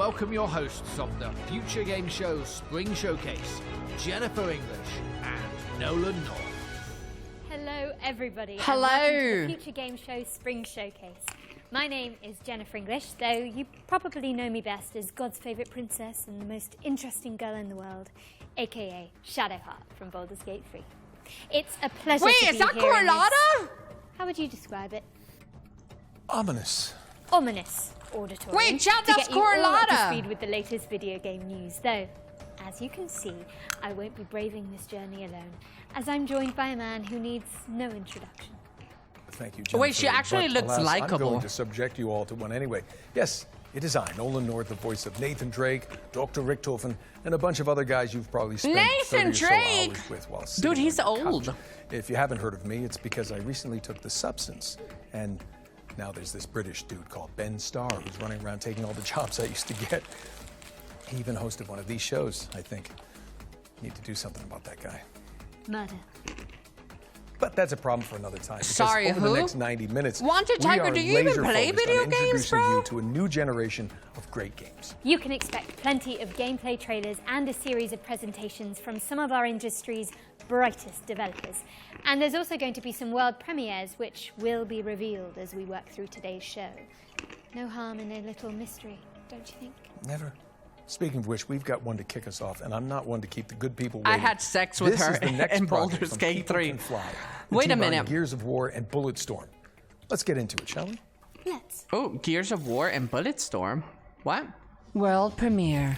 welcome your hosts of the Future Game Show Spring Showcase, Jennifer English and Nolan North. Hello, everybody. Hello. And welcome to the Future Game Show Spring Showcase. My name is Jennifer English, though you probably know me best as God's favourite princess and the most interesting girl in the world, aka Shadowheart from Baldur's Gate 3. It's a pleasure to be here. Wait, is that Corlada? How would you describe it? Ominous. Ominous auditorium. Wait, Chad, to that's get you all up to Corlada. speed with the latest video game news. Though, as you can see, I won't be braving this journey alone, as I'm joined by a man who needs no introduction. Thank you, Jennifer. Wait, she actually But looks alas, likable. I'm going to subject you all to one anyway. Yes, it is I, Nolan North, the voice of Nathan Drake, Dr. Richtofen, and a bunch of other guys you've probably spent 30 or so hours with while sitting Dude, he's on the old. couch. If you haven't heard of me, it's because I recently took the substance, and now there's this British dude called Ben Starr who's running around taking all the jobs I used to get. He even hosted one of these shows, I think. Need to do something about that guy. Murder. But that's a problem for another time. Because Sorry, over who? the next 90 minutes, Wanted we Tiger, are do you even laser play focused video on games, introducing bro? you to a new generation of great games. You can expect plenty of gameplay trailers and a series of presentations from some of our industry's brightest developers. And there's also going to be some world premieres which will be revealed as we work through today's show. No harm in a little mystery, don't you think? Never. Speaking of which, we've got one to kick us off, and I'm not one to keep the good people I waiting. had sex with This her is the next in project Baldur's from Gate People 3. Can Fly, the Wait a team behind minute. Gears of War and Bulletstorm. Let's get into it, shall we? Let's. Oh, Gears of War and Bulletstorm. What? World premiere.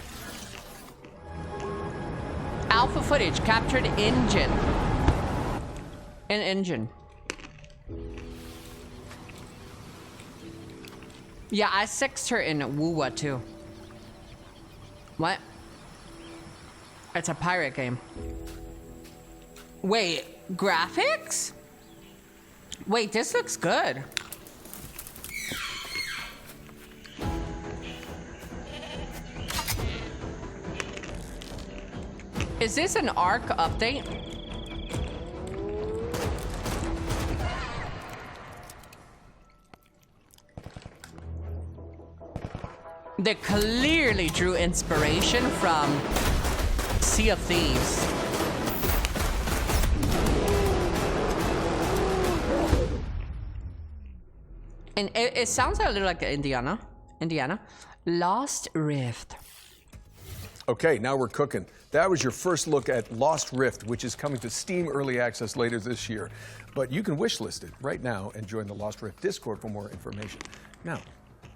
Alpha footage captured engine. An engine. Yeah, I sexed her in Wuwa too. What? It's a pirate game. Wait, graphics? Wait, this looks good. Is this an ARC update? They clearly drew inspiration from Sea of Thieves. And it sounds a little like Indiana. Lost Rift. Okay, now we're cooking. That was your first look at Lost Rift, which is coming to Steam Early Access later this year. But you can wishlist it right now and join the Lost Rift Discord for more information. Now,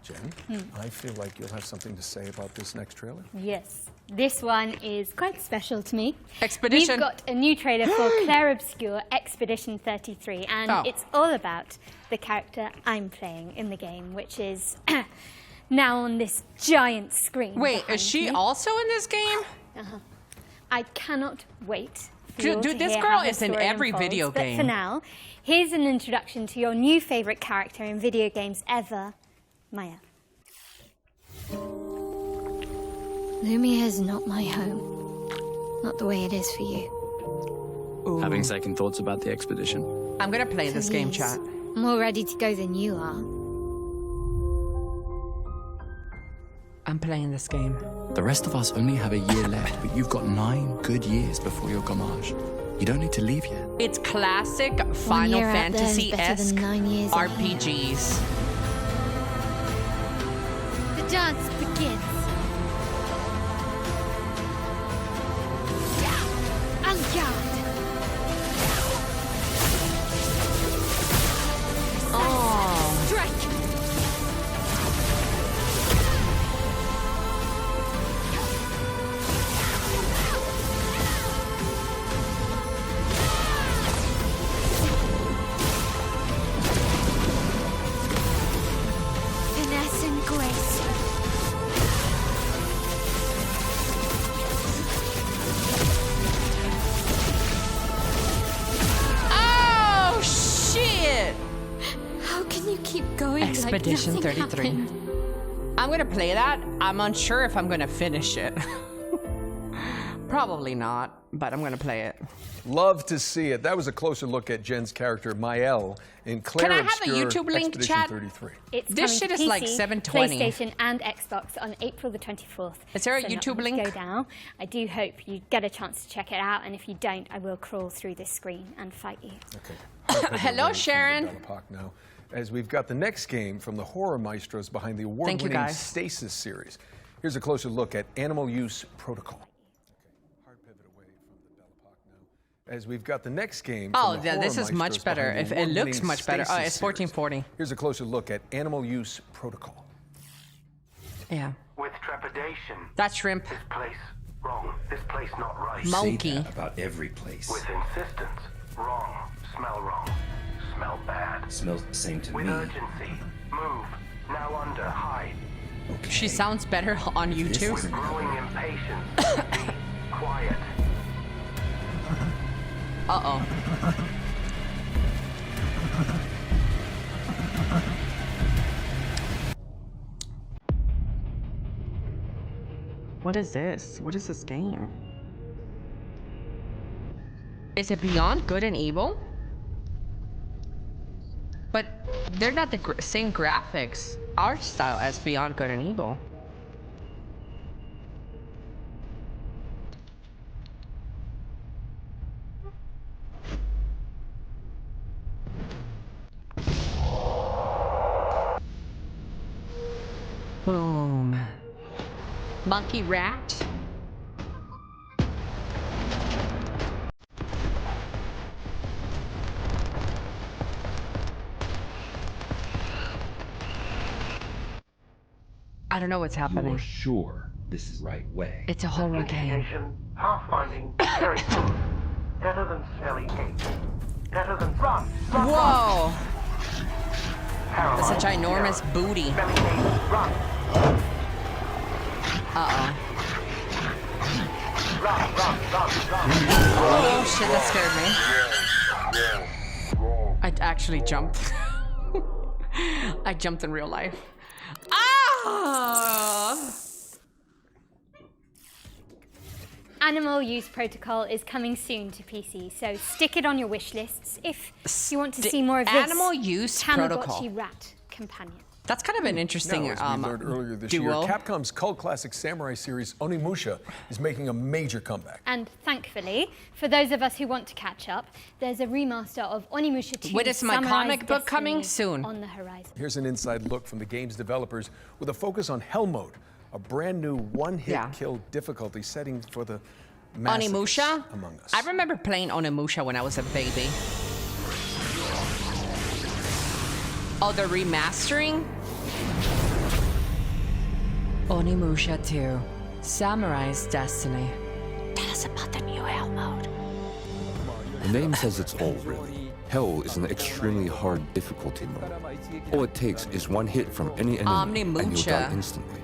Jen, I feel like you'll have something to say about this next trailer. Yes, this one is quite special to me. Expedition. We've got a new trailer for Claire Obscure Expedition 33, and it's all about the character I'm playing in the game, which is now on this giant screen. Wait, behind is she me. also in this game? I cannot wait for you all Dude, to this hear girl how the is in story every unfolds. video But game. for now, here's an introduction to your new favorite character in video games ever, Maya. Lumia is not my home. Not the way it is for you. Having second thoughts about the expedition. I'm gonna play this game, Please. chat. I'm more ready to go than you are. I'm playing this game. The rest of us only have a year left, but you've got 9 good years before your gommage. You don't need to leave yet. It's classic Final year out there is better Fantasy-esque than 9 years in here. RPGs. The dance begins. Angarde. Oh. Strike. Finesse and grace. Oh, shit! How can you keep going Expedition like nothing 33. happened? I'm gonna play that. I'm unsure if I'm gonna finish it. Probably not. but I'm gonna play it. Love to see it. That was a closer look at Jen's character, Mael, in Claire Can I have a Obscure YouTube link, Expedition chat? 33. It's This coming shit to is like PC, 720. PlayStation and Xbox on April the 24th. Is there a So not YouTube long to link? Go down. I do hope you get a chance to check it out, and if you don't, I will crawl through this screen and fight you. Okay. Hello, Sharon. Belle Epoque now, as we've got the next game from the horror maestros behind the award-winning guys. Stasis series. Here's a closer look at Animal Use Protocol. Hard pivot away from the Belle Epoque now, as we've got the next game. Oh, from the yeah, horror this is much maestros better. behind the If it looks award-winning much better. Oh, Stasis it's series. 1440. Here's a closer look at Animal Use Protocol. Yeah. With trepidation. That shrimp. This place wrong. This place not right. Monkey. Say that about every place. With insistence. Wrong. Smell wrong. Smell bad. Smells the same to With me. urgency. Move. Now under. Hide. Okay. She sounds better on This YouTube. isn't Growing impatience. Be quiet. Uh-oh. What is this? What is this game? Is it Beyond Good and Evil? But they're not the same graphics, art style as Beyond Good and Evil. Boom. Monkey rat. I don't know what's happening. You're sure this is the right way? It's a horror game. Indication. Pathfinding. Very good. Better than smelly cake. Better than run. Whoa! Paralyzed. That's a ginormous booty. Smelly cake. Run. Uh-oh. Run. Oh shit, that scared me. I actually jumped. I jumped in real life. Ah! Animal Use Protocol is coming soon to PC, so stick it on your wish lists if you want to see more of this Animal Use Protocol. Tamagotchi rat companion. That's kind of an interesting Now, as we learned earlier this duo. year, Capcom's cult classic samurai series Onimusha is making a major comeback. And thankfully, for those of us who want to catch up, there's a remaster of Onimusha 2 When is my Samurai's comic book coming? Destiny Soon. on the horizon. Here's an inside look from the game's developers with a focus on Hell Mode, a brand new one-hit kill difficulty setting for the Onimusha? among us. I remember playing Onimusha when I was a baby. Oh, the remastering? Onimusha 2, Samurai's Destiny. Tell us about the new Hell mode. The name says it's all, really. Hell is an extremely hard difficulty mode. All it takes is one hit from any enemy and you'll die Omnimusha. instantly.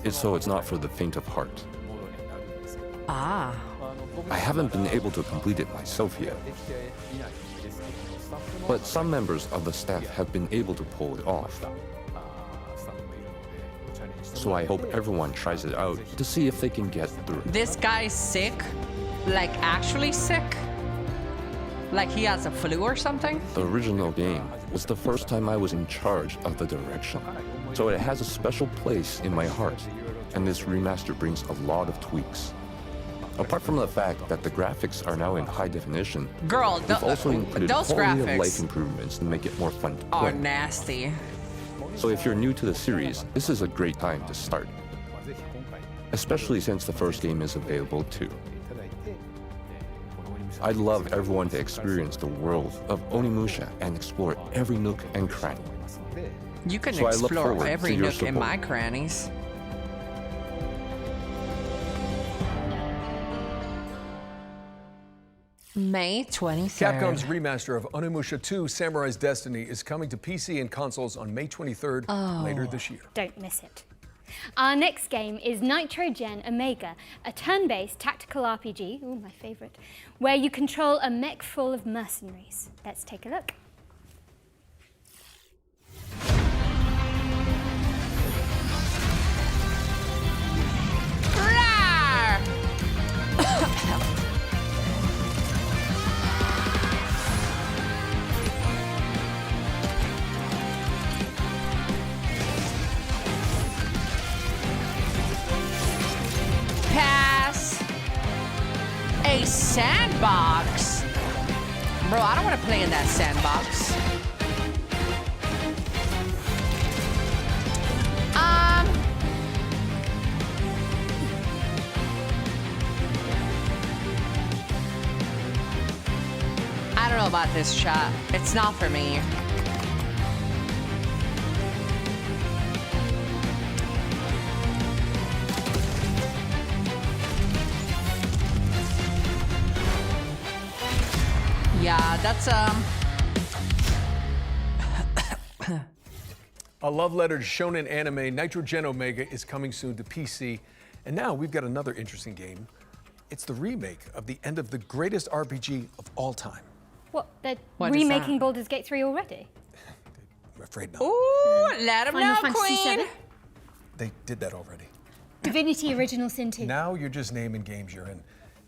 It's not for the faint of heart. Ah. I haven't been able to complete it myself yet. But some members of the staff have been able to pull it off. So I hope everyone tries it out to see if they can get through. This guy's sick? Like actually sick? Like he has a flu or something? The original game was the first time I was in charge of the direction, so it has a special place in my heart, and this remaster brings a lot of tweaks. Apart from the fact that the graphics are now in high definition, Girl, we've also included those quality of graphics life improvements to make it more fun to are play. nasty. So if you're new to the series, this is a great time to start, especially since the first game is available too. I'd love everyone to experience the world of Onimusha and explore every nook and cranny. You can So I look explore forward every to your nook in support. my crannies. May 23rd. Capcom's remaster of Onimusha 2 Samurai's Destiny is coming to PC and consoles on May 23rd later this year. Don't miss it. Our next game is Nitrogen Omega, a turn-based tactical RPG, ooh, my favorite, where you control a mech full of mercenaries. Let's take a look. Rawr! sandbox? Bro, I don't want to play in that sandbox. I don't know about this, chat. It's not for me. Yeah, that's A love letter to shonen anime, Nitrogen Omega is coming soon to PC. And now we've got another interesting game. It's the remake of the end of the greatest RPG of all time. What, they're What is remaking that? Baldur's Gate 3 already? I'm afraid not. Ooh, let him Final know, Fantasy Queen. 7? They did that already. Divinity Original Sin 2. Now you're just naming games you're in.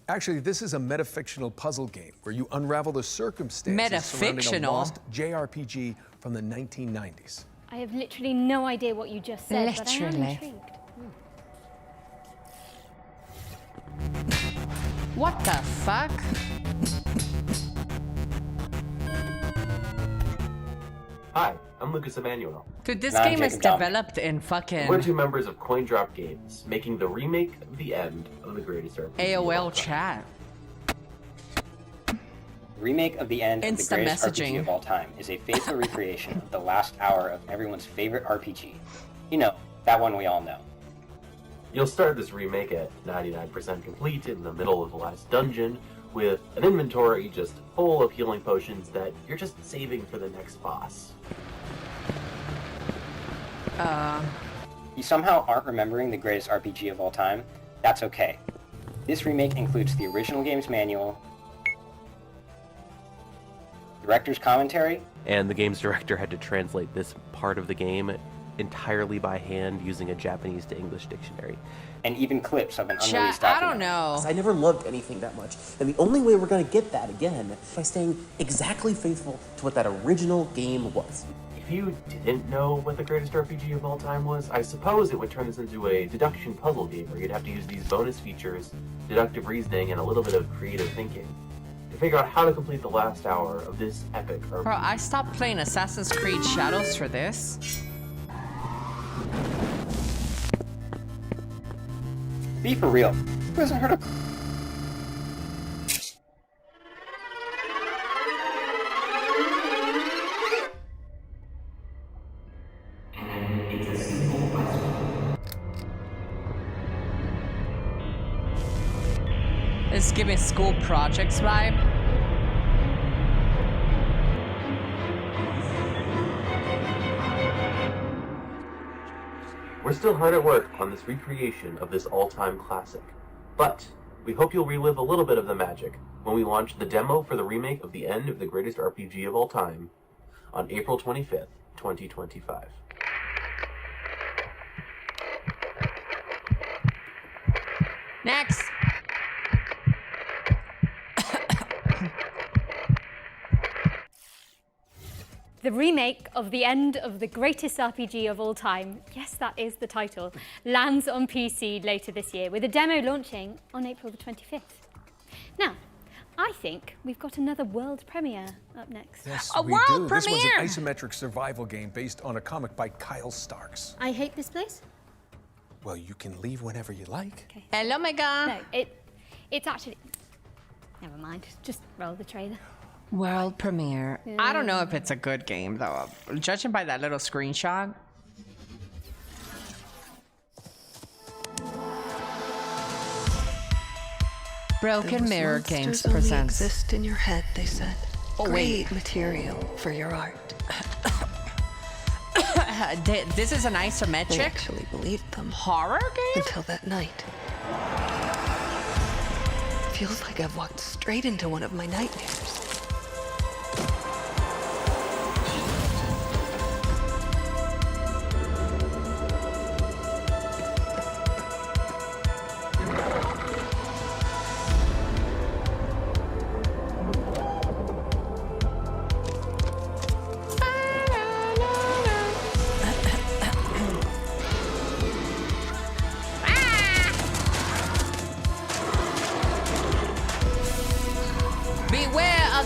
Actually, this is a metafictional puzzle game where you unravel the circumstances surrounding a Metafictional? lost JRPG from the 1990s. I have literally no idea what you just said, but I am Literally. intrigued. What the fuck? Hi, I'm Lucas Emmanuel. Dude, this Nah, game is Jacob Tom. developed in fucking We're two members of CoinDrop Games, making the remake of the end of the greatest RPG. of all AOL time. chat. Remake of the end of the Instant greatest messaging. RPG of all time is a faithful recreation of the last hour of everyone's favorite RPG. You know, that one we all know. You'll start this remake at 99% complete in the middle of the last dungeon, with an inventory just full of healing potions that you're just saving for the next boss. You somehow aren't remembering the greatest RPG of all time? That's okay. This remake includes the original game's manual, director's commentary, and the game's director had to translate this part of the game entirely by hand using a Japanese to English dictionary. and even clips of an Chat, unreleased I document. don't know. I never loved anything that much. And the only way we're going to get that again is by staying exactly faithful to what that original game was. If you didn't know what the greatest RPG of all time was, I suppose it would turn this into a deduction puzzle game where you'd have to use these bonus features, deductive reasoning, and a little bit of creative thinking to figure out how to complete the last hour of this epic RPG. Bro, I stopped playing Assassin's Creed Shadows for this. Be for real. Who hasn't heard of... It's giving school projects vibe. We're still hard at work on this recreation of this all-time classic, but we hope you'll relive a little bit of the magic when we launch the demo for the remake of the end of the greatest RPG of all time on April 25th, 2025. Next. The remake of the end of the greatest RPG of all time, yes, that is the title, lands on PC later this year, with a demo launching on April the 25th. Now, I think we've got another world premiere up next. Yes, A we world do. This premiere! one's an isometric survival game based on a comic by Kyle Starks. I hate this place. Well, you can leave whenever you like. Okay. Hello, Mega. No, it's actually... Never mind, just roll the trailer. World premiere. I don't know if it's a good game, though. Judging by that little screenshot. Broken Mirror Games presents. Exist in your head, they said. Oh, Great wait. material for your art. This is an They isometric actually believed them horror game? until that night. Feels like I've walked straight into one of my nightmares.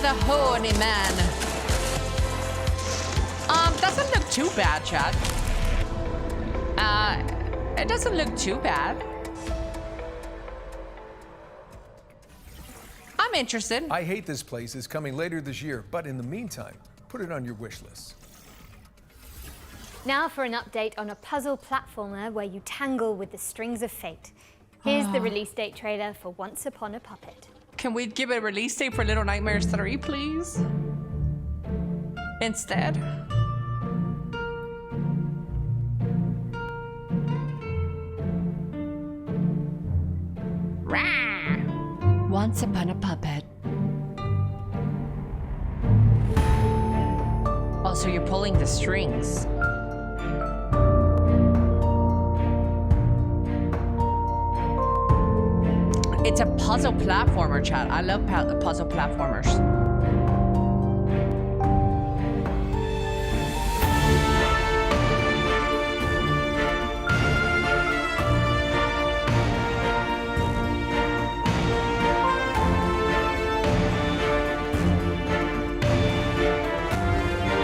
the horny man. Doesn't look too bad, chat. It doesn't look too bad. I'm interested. I Hate This Place is coming later this year, but in the meantime, put it on your wish list. Now for an update on a puzzle platformer where you tangle with the strings of fate. Here's the release date trailer for Once Upon a Puppet. Can we give a release date for Little Nightmares 3, please? Instead. Rah! Once Upon a Puppet. Oh, so you're pulling the strings. It's a puzzle platformer, chat. I love puzzle platformers.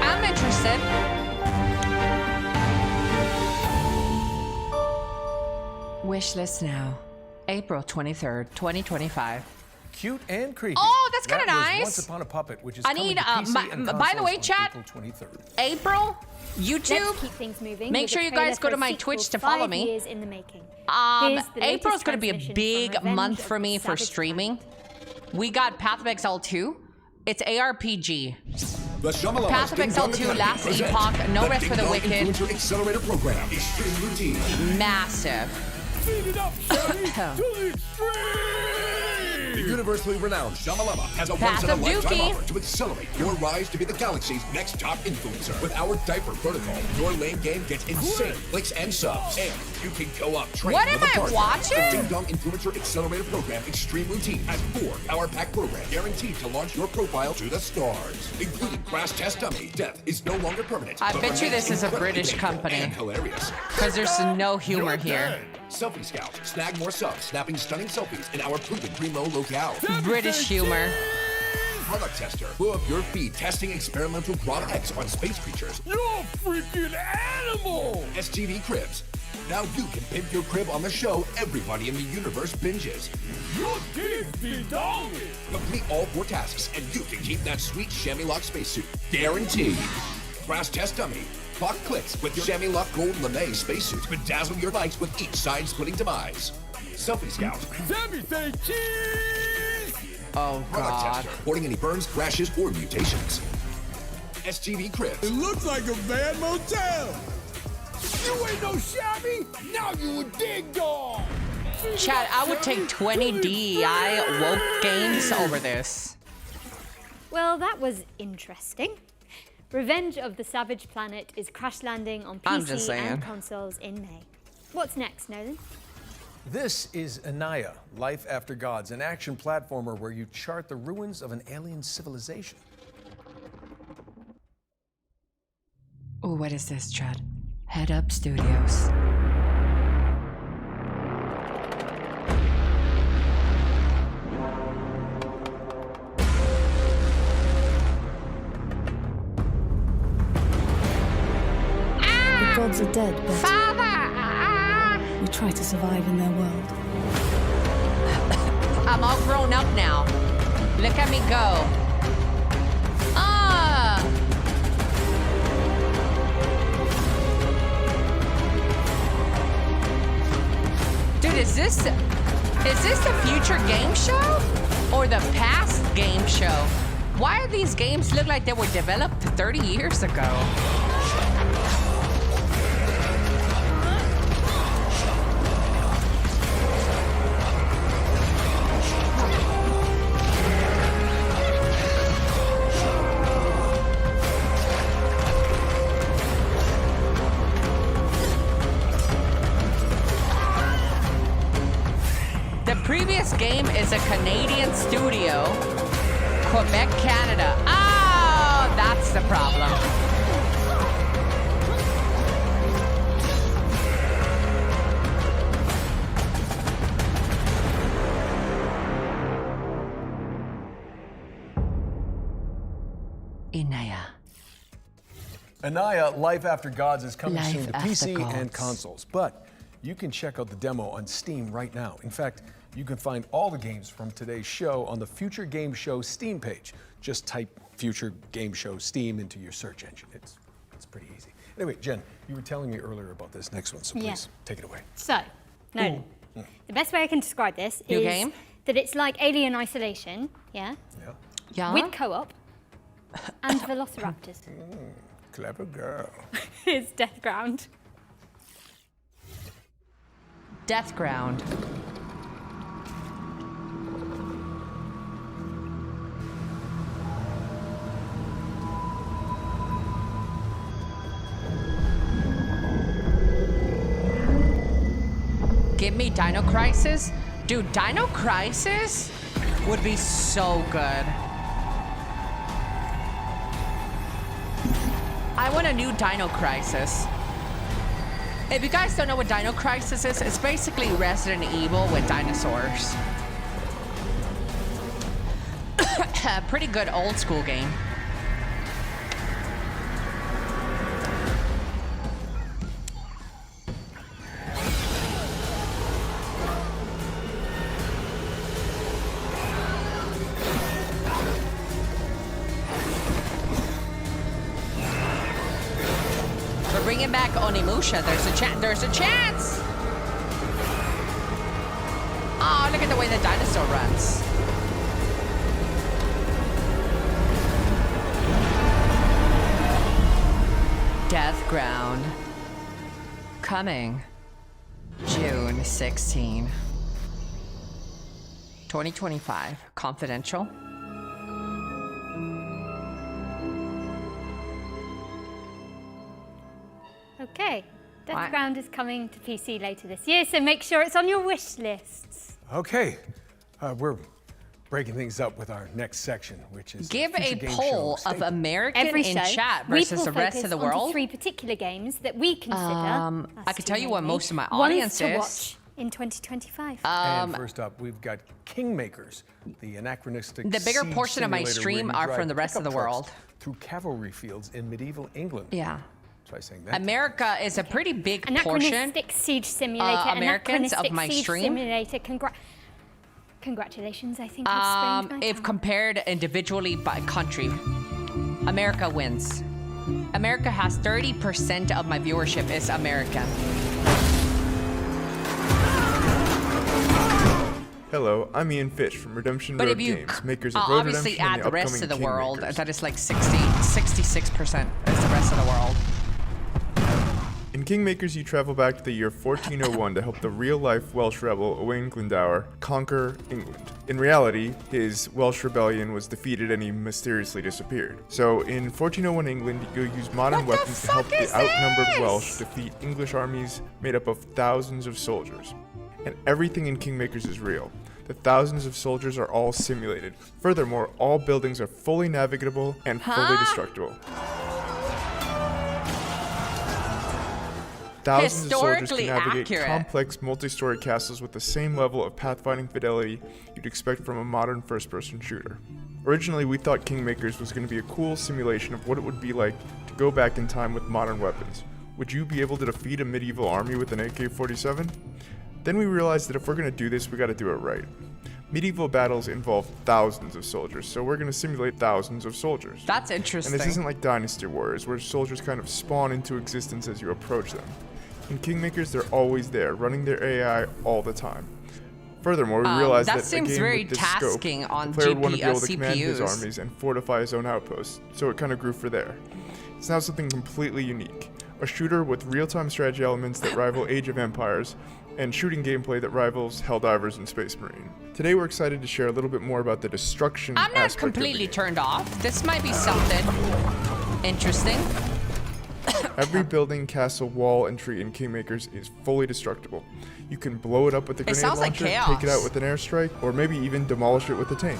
I'm interested. Wish list now. April 23rd, 2025. Cute and creepy. Oh, that's kind of That was nice. Once Upon a Puppet, which is I coming need, to PC and by the way, consoles on chat, April 23rd. April, YouTube. Let's keep things moving. Make with sure a you trailer guys go for to a my sequel Twitch to follow 5 me. years in the making. Here's the latest April's going to be a transmission big from Revenge month of for the me for Savage streaming. We got Path of Exile 2. It's ARPG. Path of Exile 2, Last Epoch, No Rest for the Wicked. Accelerator program, extreme routine. Massive. Speed it up, Sammy, to the extreme! The universally renowned Shamalama has a Path of once-in-a-lifetime Dookie. offer to accelerate your rise to be the galaxy's next top influencer. With our diaper protocol, your lane game gets insane clicks and subs. And you can go up training What with am a I partner. watching? The Ding Dong Influencer Accelerator Program Extreme Routine has 4 power-packed programs guaranteed to launch your profile to the stars, including Crash Test Dummy. Death is no longer permanent. I but bet you remains this is a incredibly British painful company. and hilarious. Because there's no humor here. Selfie Scout. Snag more subs, snapping stunning selfies in our proven primo locale. British humor. Product Tester. Blow up your feed testing experimental Grot X on space creatures. You're a freaking animal! STV Cribs. Now you can pimp your crib on the show everybody in the universe binges. Your kids be dogging! Complete all 4 tasks and you can keep that sweet chamois lock spacesuit. Guaranteed. Crash Test Dummy. Clock clicks with your chamois lock gold lame spacesuit. Bedazzle your likes with each side-splitting demise. Selfie Scout. Zabby say cheese! Oh, Product God. Tester. Reporting any burns, crashes, or mutations. STV Cribs. It looks like a bad motel! You ain't no shabby! Now you a dig dog! Chat, I would take 20 DEI woke games over this. Well, that was interesting. Revenge of the Savage Planet is crash landing on I'm just PC saying. and consoles in May. What's next, Nolan? This is Anaya, Life After Gods, an action platformer where you chart the ruins of an alien civilization. Oh, what is this, chat? Head Up Studios. The gods are dead, but we try to survive in their world. I'm all grown up now. Look at me go. Ah! Dude, is this the future game show? Or the past game show? Why do these games look like they were developed 30 years ago? The previous game is a Canadian studio, Quebec, Canada. Oh, that's the problem. Inaya. Anaya, Life After Gods is coming Life soon to After PC and Gods. consoles, but you can check out the demo on Steam right now. In fact, you can find all the games from today's show on the Future Game Show Steam page. Just type Future Game Show Steam into your search engine. It's pretty easy. Anyway, Jen, you were telling me earlier about this next one, so please take it away. So, no, the best way I can describe this New is game? that it's like Alien Isolation, Yeah. with co-op and velociraptors. Clever girl. It's Death Ground. Death Ground. Give me Dino Crisis? Dude, Dino Crisis would be so good. I want a new Dino Crisis. If you guys don't know what Dino Crisis is, it's basically Resident Evil with dinosaurs. Pretty good old school game. We're bringing back Onimusha. There's a chance. Oh, look at the way the dinosaur runs. Death Ground. Coming June 16, 2025. Confidential. Okay, Death Ground is coming to PC later this year, so make sure it's on your wish lists. Okay, we're breaking things up with our next section, which is Give Future a Game poll Show of Statement. American Every in show, chat we versus pull the rest focus of the onto world. 3 particular games that we consider. I could tell you what most of my ones audience to is. watch in 2025. And first up, we've got Kingmakers, the anachronistic The bigger siege portion of my simulator stream where you are drive from the rest of pickup the trucks world. through cavalry fields in medieval England. Yeah. Try saying that. America is a pretty big portion. Anachronistic Siege Simulator. Americans of Anachronistic my Siege stream. Simulator. Congratulations, I think I've sprained my If tongue. compared individually by country, America wins. America has 30% of my viewership is American. Hello, I'm Ian Fish from Redemption But Road if you Games, makers of Road obviously Redemption and add the the rest of upcoming the world, Kingmakers. that is like 66% is the rest of the world. In Kingmakers, you travel back to the year 1401 to help the real-life Welsh rebel Owain Glendower conquer England. In reality, his Welsh rebellion was defeated and he mysteriously disappeared. So in 1401 England, you'll use modern weapons to help the outnumbered Welsh defeat English armies made up of thousands of soldiers. And everything in Kingmakers is real. The thousands of soldiers are all simulated. Furthermore, all buildings are fully navigable and fully destructible. Thousands of soldiers can Historically navigate accurate. complex multi-story castles with the same level of pathfinding fidelity you'd expect from a modern first-person shooter. Originally, we thought Kingmakers was going to be a cool simulation of what it would be like to go back in time with modern weapons. Would you be able to defeat a medieval army with an AK-47? Then we realized that if we're going to do this, we got to do it right. Medieval battles involve thousands of soldiers, so we're going to simulate thousands of soldiers. That's interesting. And this isn't like Dynasty Warriors, where soldiers kind of spawn into existence as you approach them. In Kingmakers, they're always there, running their AI all the time. Furthermore, we realized that that seems a game very with this scope, tasking on the player would want to be able to CPUs. command his armies and fortify his own outposts, so it kind of grew for there. It's now something completely unique. A shooter with real-time strategy elements that rival Age of Empires, and shooting gameplay that rivals Helldivers and Space Marine. Today we're excited to share a little bit more about the destruction I'm not aspect of the completely game. turned off. This might be something interesting. Every building, castle, wall, and tree in Kingmakers is fully destructible. You can blow it up with a grenade sounds like launcher, take it chaos. out with an airstrike, or maybe even demolish it with a tank.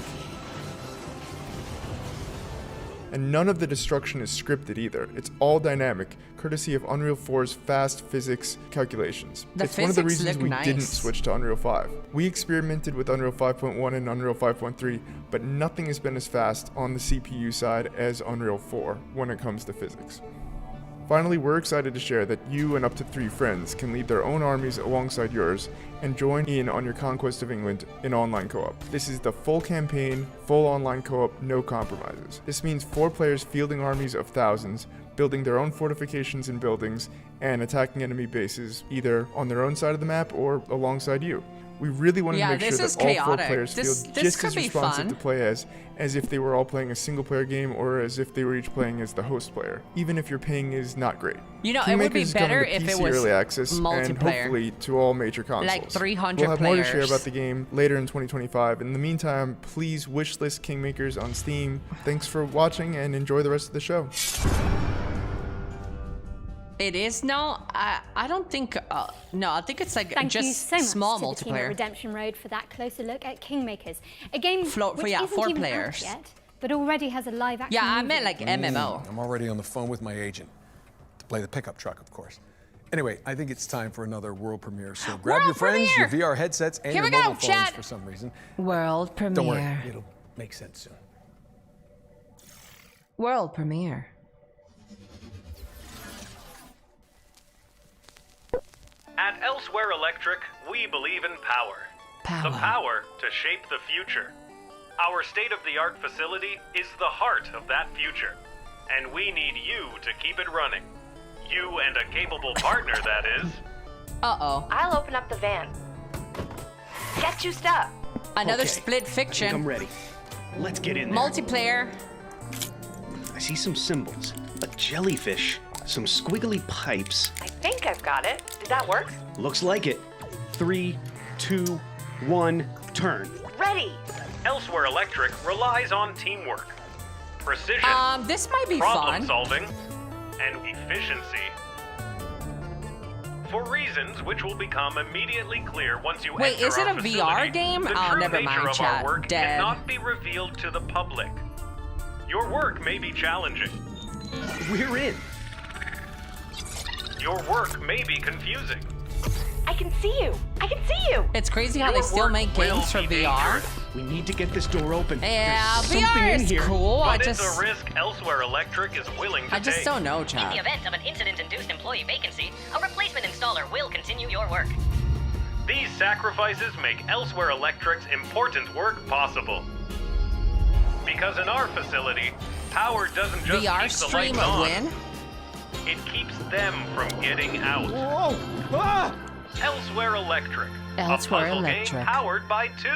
And none of the destruction is scripted either. It's all dynamic, courtesy of Unreal 4's fast physics calculations. It's one of the reasons we didn't switch to Unreal 5. We experimented with Unreal 5.1 and Unreal 5.3, but nothing has been as fast on the CPU side as Unreal 4 when it comes to physics. Finally, we're excited to share that you and up to 3 friends can lead their own armies alongside yours and join in on your conquest of England in online co-op. This is the full campaign, full online co-op, no compromises. This means 4 players fielding armies of thousands, building their own fortifications and buildings, and attacking enemy bases either on their own side of the map or alongside you. We really wanted to make sure that all 4 players feel just as responsive to play as if they were all playing a single-player game or as if they were each playing as the host player, even if your ping is not great. You know, it would be better if it was early access multiplayer. And hopefully to all major consoles. Like 300 We'll have more to share players. about the game later in 2025. In the meantime, please wishlist Kingmakers on Steam. Thanks for watching and enjoy the rest of the show. It is now. I don't think. No, I think it's like Thank you just so much small to the team at multiplayer. Redemption Road for that closer look at Kingmakers, a game which yeah, isn't 4 even players. out yet, but already has a live action. Yeah, I movie. meant like MMO. I'm already on the phone with my agent to play the pickup truck, of course. Anyway, I think it's time for another world premiere. So grab World your friends, premiere! your VR headsets, and Here your we go, mobile phones chat. for some reason. World premiere. Don't worry, it'll make sense soon. World premiere. At Elsewhere Electric, we believe in power. The power to shape the future. Our state-of-the-art facility is the heart of that future, and we need you to keep it running. You and a capable partner, that is. Uh-oh. I'll open up the van. Get juiced up. Another Okay, split I fiction. think I'm ready. Let's get in there. Multiplayer. I see some symbols. A jellyfish. Some squiggly pipes. I think I've got it. Did that work? Looks like it. 3, 2, 1, turn. Ready. Elsewhere Electric relies on teamwork, precision, This might be problem fun. solving, and efficiency. For reasons which will become immediately clear once you Wait, enter is it our a facility, VR game? The Oh, true never nature mind, of chat. our work Dead. cannot be revealed to the public. Your work may be challenging. We're in. Your work may be confusing. I can see you. I can see you. It's crazy how Your they still work make will games for be VR. dangerous. We need to get this door open. Yeah, There's something VR in is here. cool. But it's a risk Elsewhere Electric is willing to I just take. don't know, In the chat. event of an incident-induced employee vacancy, a replacement installer will continue your work. These sacrifices make Elsewhere Electric's important work possible. Because in our facility, power doesn't just VR keep the stream lights a on. win. It keeps them from getting out. Whoa! Ah! Elsewhere Electric. Elsewhere a puzzle Electric. game powered by 2.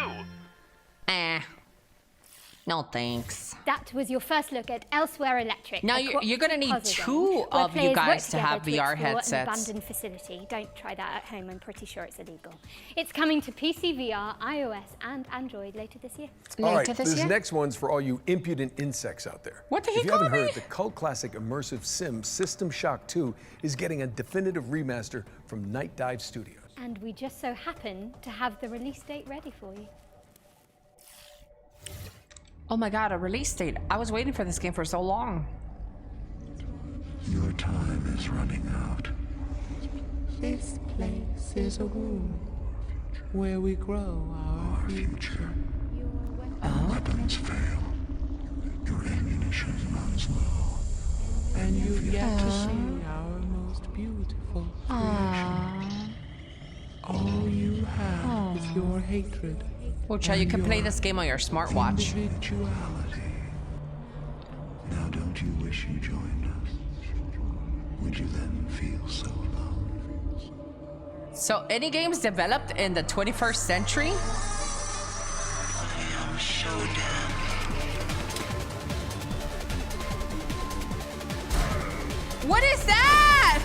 No thanks. That was your first look at Elsewhere Electric. Now a you're gonna need puzzle 2 game where of you players work guys to together have VR explore an headsets. abandoned facility. Don't try that at home. I'm pretty sure it's illegal. It's coming to PC, VR, iOS, and Android later this year. All right, this next one's for all you impudent insects out there. What did he If you call haven't me? heard, the cult classic immersive sim System Shock 2 is getting a definitive remaster from Night Dive Studios. And we just so happen to have the release date ready for you. Oh my god, a release date. I was waiting for this game for so long. Your time is running out. This place is a womb where we grow our future. Weapons fail. Your ammunition runs low. And you've yet to see our most beautiful creation. All you have is your hatred. Well, Chad, you can play this game on your smartwatch. Individuality. Now don't you wish you joined us? Would you then feel so alone? So, any games developed in the 21st century? What is that?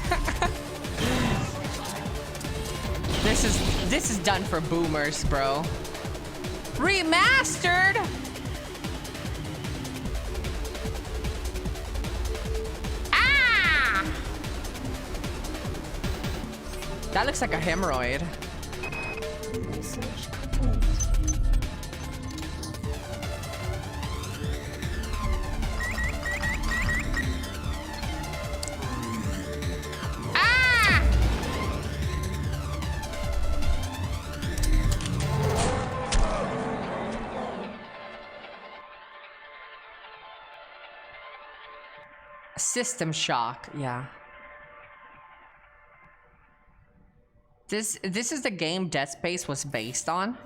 This is done for boomers, bro. Remastered. Ah! That looks like a hemorrhoid. System Shock, yeah. This is the game Dead Space was based on.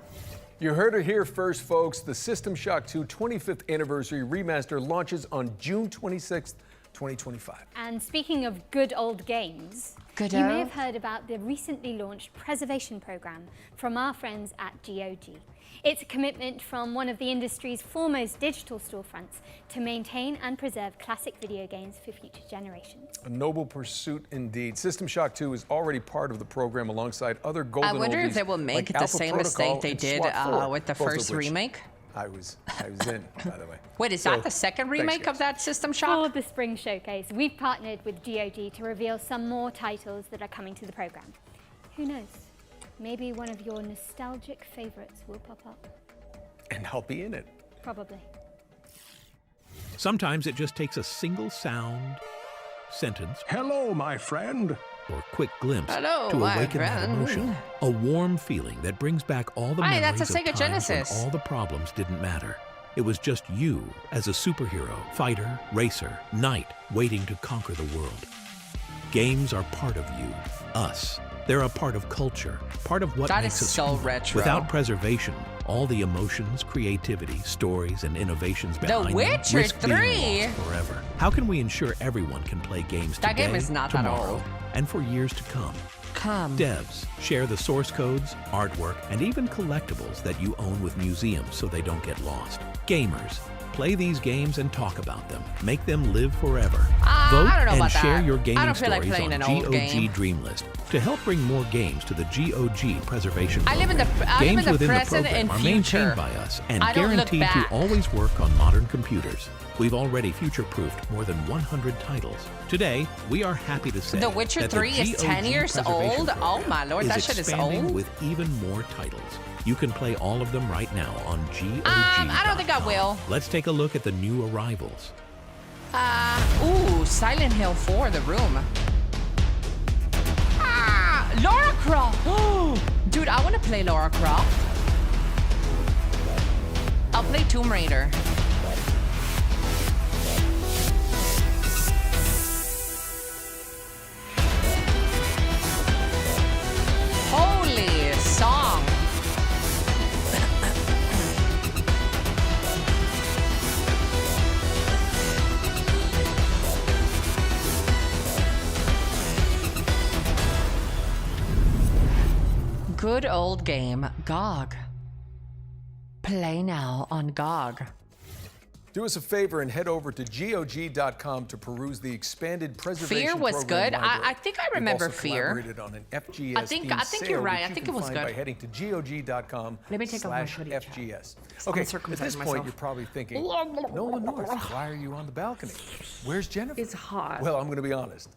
You heard it here first, folks. The System Shock 2 25th Anniversary Remaster launches on June 26th, 2025. And speaking of good old games, you may have heard about the recently launched preservation program from our friends at GOG. It's a commitment from one of the industry's foremost digital storefronts to maintain and preserve classic video games for future generations. A noble pursuit indeed. System Shock 2 is already part of the program alongside other golden oldies. I wonder if they will make like the same mistake they did with the first remake. I was in, by the way. Wait, is that the second remake of that System Shock? For the Spring Showcase, we've partnered with GOG to reveal some more titles that are coming to the program. Who knows? Maybe one of your nostalgic favorites will pop up. And I'll be in it. Probably. Sometimes it just takes a single sound, sentence, hello, my friend, or quick glimpse hello, to awaken that friend. emotion. A warm feeling that brings back all the memories that's a of Sega times Genesis. when all the problems didn't matter. It was just you as a superhero, fighter, racer, knight, waiting to conquer the world. Games are part of you, us. They're a part of culture, part of what makes us so human. retro. Without preservation, all the emotions, creativity, stories, and innovations behind The Witcher them risk 3? being lost forever. How can we ensure everyone can play games That today, game is not that tomorrow, old. and for years to come? Devs, share the source codes, artwork, and even collectibles that you own with museums so they don't get lost. Gamers, play these games and talk about them. Make them live forever. Vote I don't know and about share that. your gaming I don't feel like stories playing on an old GOG game. Dream List to help bring more games to the GOG preservation I live in program. the- I live in Games the within present the program and are future. maintained by us and I don't look guaranteed back. to always work on modern computers. We've already future-proofed more than 100 titles. Today, we are happy to say The Witcher that 3 the is 10 GOG years preservation old? Oh program my lord, that shit is expanding old. with even more titles. You can play all of them right now on GOG. I don't think I will. Let's take a look at the new arrivals. Ooh, Silent Hill 4, The Room. Lara Croft. Dude, I want to play Lara Croft. I'll play Tomb Raider. Holy song. Good old game, GOG. Play now on GOG. Do us a favor and head over to GOG.com to peruse the expanded preservation Fear was program good. library. I think I We've remember also Fear. collaborated on an FGS I think sale, you're right. which I you think can it was find good. by heading to GOG.com Let me take a look. /FGS. I'm Okay, at circumcising this point, myself. you're probably thinking, Nolan North, why are you on the balcony? Where's Jennifer? It's hot. Well, I'm going to be honest.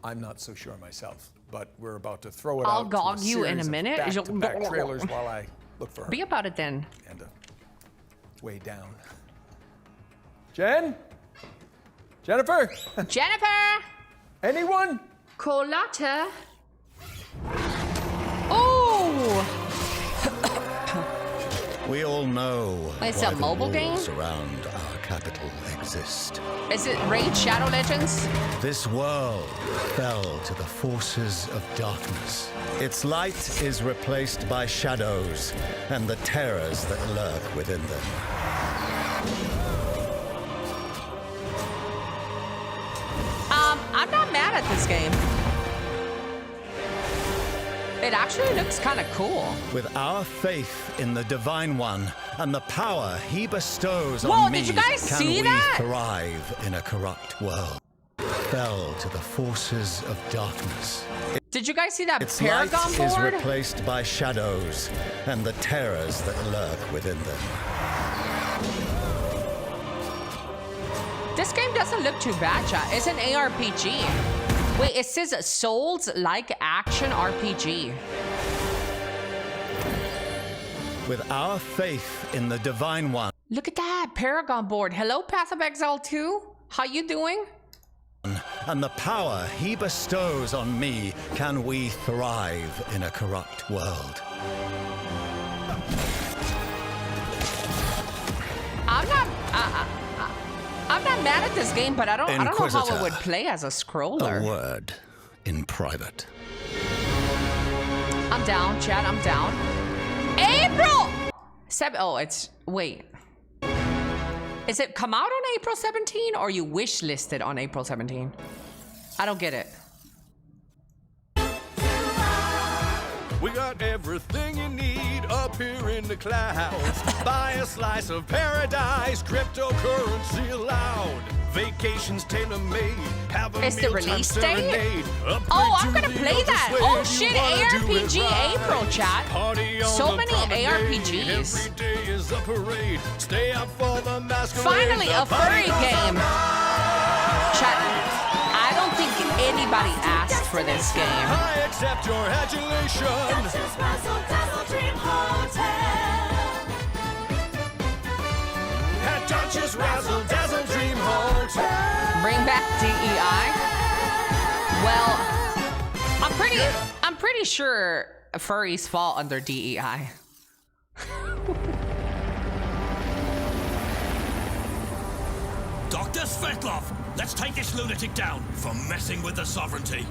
I'm not so sure myself, but we're about to throw it I'll out GOG to you in a series of minute. back-to-back trailers while I look for her. Be about it then. And way down. Jen? Jennifer? Jennifer! Anyone? Colata. Oh! We all know It's why a the mobile game? walls around our capital exist. Is it Raid Shadow Legends? This world fell to the forces of darkness. Its light is replaced by shadows and the terrors that lurk within them. I'm not mad at this game. It actually looks kind of cool. With our faith in the Divine One and the power he bestows Whoa, on me, did you guys can see we that? thrive in a corrupt world. Fell to the forces of darkness. Did you guys see that Its Paragon light is board? replaced by shadows and the terrors that lurk within them. This game doesn't look too bad, chat. It's an ARPG. Wait, it says Souls-like action RPG. With our faith in the Divine One Look at that Paragon board. Hello, Path of Exile 2. How you doing? and the power he bestows on me, can we thrive in a corrupt world. I'm not not mad at this game, but I don't know how it Inquisitor, would play as a scroller. A word in private. I'm down, chat. I'm down. April. Oh, it's wait. Is it come out on April 17 or you wish listed on April 17? I don't get it. We got everything you need up here in the clouds. Buy a slice of paradise, cryptocurrency allowed. Vacations tailor-made. Have a It's the mealtime release date? serenade. Upgrade Oh, I'm to gonna the play other that. slave. Oh You shit, wanna do it ARPG right. April, chat. Party on So the many promenade. ARPGs. Every day is a parade. Stay up for the masquerade. Finally, The a furry party goes game. Chat, I don't think anybody asked for this game. I accept your adulation. At Dutch's Razzle Dazzle Dream Hotel. Bring back DEI. Well, I'm pretty sure furries fall under DEI. Dr. Svetlov, let's take this lunatic down for messing with the sovereignty.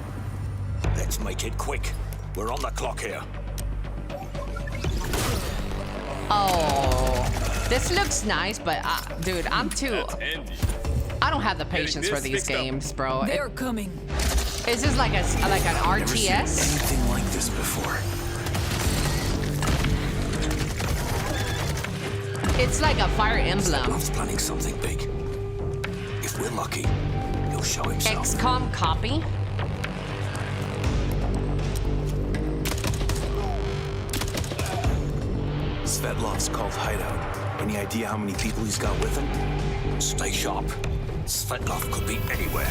Let's make it quick. We're on the clock here. Oh, this looks nice, but dude, I'm too. I don't have the patience for these games, bro. They're coming. Is this like an Never seen RTS? anything like this before. It's like a Fire Emblem. Svetlov's planning something big. If we're lucky, he'll show himself. XCOM copy. Svetlov's called hideout. Any idea how many people he's got with him? Stay sharp. Svetlov could be anywhere.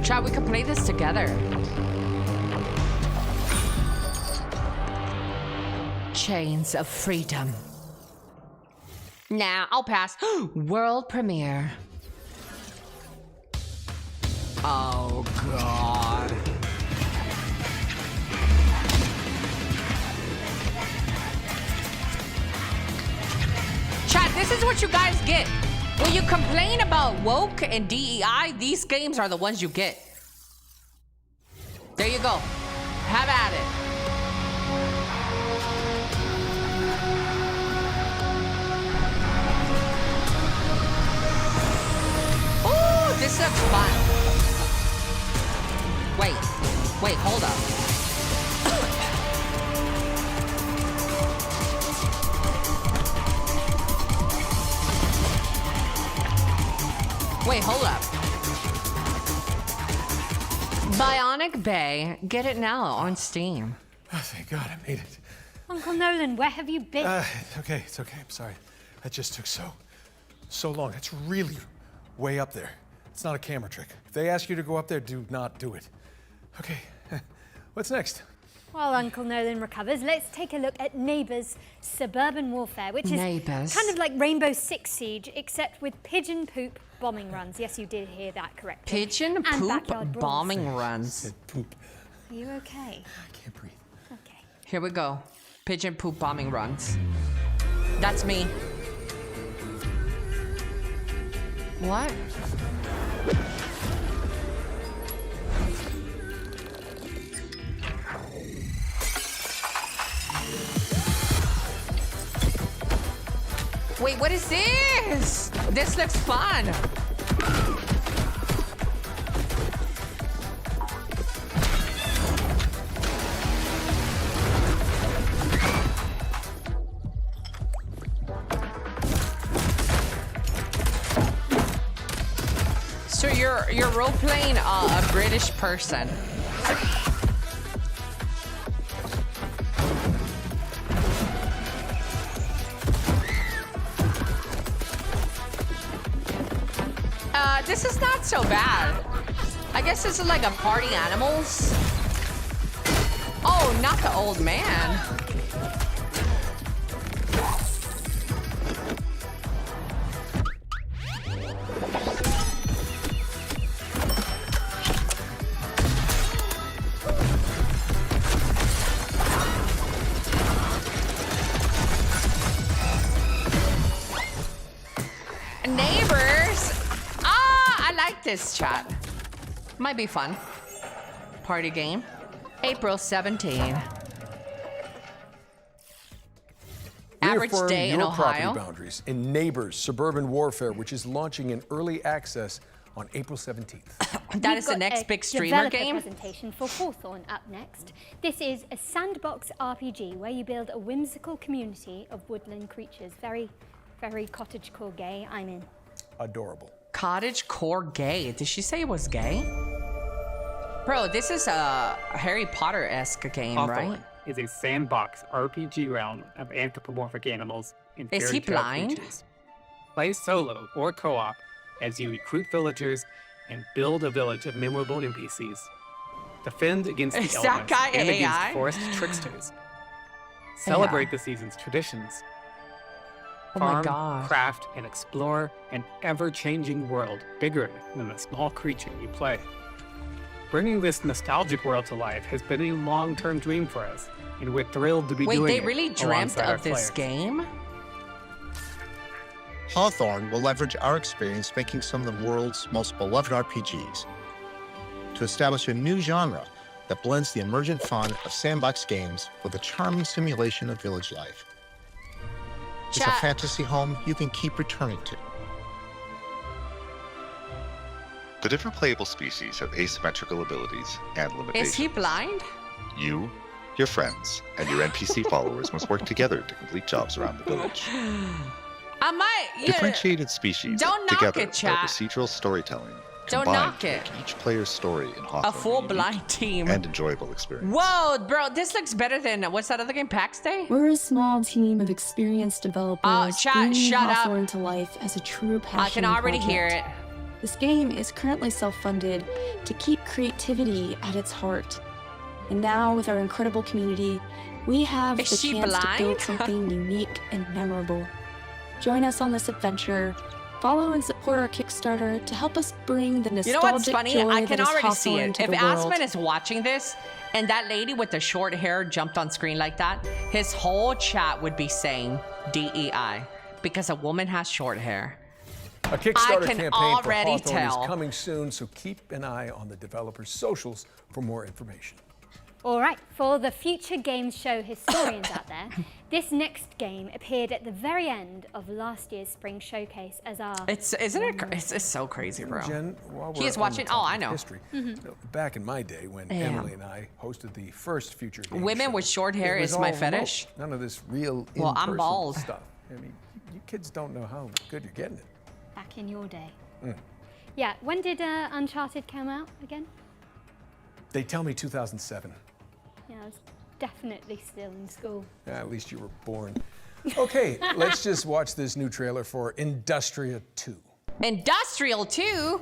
Chat, we could play this together. Chains of Freedom. Nah, I'll pass. World premiere. Oh, God. Chat, this is what you guys get. When you complain about woke and DEI, these games are the ones you get. There you go. Have at it. Ooh, this looks fun. Wait, hold up. Wait, hold up. Bionic Bay, get it now on Steam. Oh, thank God I made it. Uncle Nolan, where have you been? It's okay. I'm sorry. That just took so long. It's really way up there. It's not a camera trick. If they ask you to go up there, do not do it. Okay, what's next? While Uncle Nolan recovers, let's take a look at Neighbours Suburban Warfare, which is kind of like Rainbow Six Siege, except with pigeon poop bombing runs. Yes, you did hear that correctly. Pigeon And poop backyard brawls. bombing runs. Poop. Are you okay? I can't breathe. Okay. Here we go. Pigeon poop bombing runs. That's me. What? Wait, what is this? This looks fun. So you're role playing a British person. This is not so bad. I guess this is like a party animals. Oh, not the old man. Neighbors. this, chat. Might be fun. Party game. April 17. Average Reaffirm day in your Ohio. property boundaries in Neighbors Suburban Warfare, which is launching in early access on April 17th. That is the next big streamer game. Presentation for Hawthorne up next. This is a sandbox RPG where you build a whimsical community of woodland creatures. Very, very cottagecore gay. I'm in. Adorable. Cottagecore gay. Did she say it was gay? Bro, this is a Harry Potter-esque game, Hawthorne right? is a sandbox RPG realm of anthropomorphic animals and Is he fairy tale blind? creatures. Play solo or co-op as you recruit villagers and build a village of memorable NPCs. Defend against the Is that elements guy and AI? against forest tricksters. Celebrate the season's traditions. Oh my Farm, God. craft, and explore an ever-changing world bigger than the small creature you play. Bringing this nostalgic world to life has been a long-term dream for us, and we're thrilled to be Wait, doing they it really dreamt alongside our of this players. game? Hawthorne will leverage our experience making some of the world's most beloved RPGs to establish a new genre that blends the emergent fun of sandbox games with a charming simulation of village life. It's a fantasy home you can keep returning to. The different playable species have asymmetrical abilities and limitations. Is he blind? You, your friends, and your NPC followers must work together to complete jobs around the village. I might. Differentiated species Don't knock together it, chat. are procedural storytelling Don't combined knock to it. make each player's story in Hawthorne A full unique blind team. and enjoyable experience. Whoa, bro, this looks better than what's that other game? PAX Day? We're a small team of experienced developers chat, bringing shut up. Hawthorne to life as a true passion I can already hear it. This game is currently self-funded to keep creativity at its heart. And now, with our incredible community, we have Is the she chance to blind? build something unique and memorable. Join us on this adventure. Follow and support our Kickstarter to help us bring the nostalgic You know what's funny? joy I can that is already see Hawthorne it. to If the world. Aspen is watching this and that lady with the short hair jumped on screen like that, his whole chat would be saying DEI because a woman has short hair. A Kickstarter I can campaign already for Hawthorne tell. is coming soon, so keep an eye on the developers' socials for more information. All right, for the future games show historians out there, this next game appeared at the very end of last year's spring showcase as our... It's so crazy, bro. Jen, while He we're is on watching. the Oh, topic I of know. History, back in my day when Yeah. Emily and I hosted the first future game Women show, with short hair it was is my all fetish. remote. None of this real Well, I'm in-person bald. stuff. I mean, you kids don't know how good you're getting it. Back in your day. Mm. Yeah, when did Uncharted come out again? They tell me 2007. Yeah, I was definitely still in school. Yeah, at least you were born. Okay, let's just watch this new trailer for Industria 2. Industrial 2?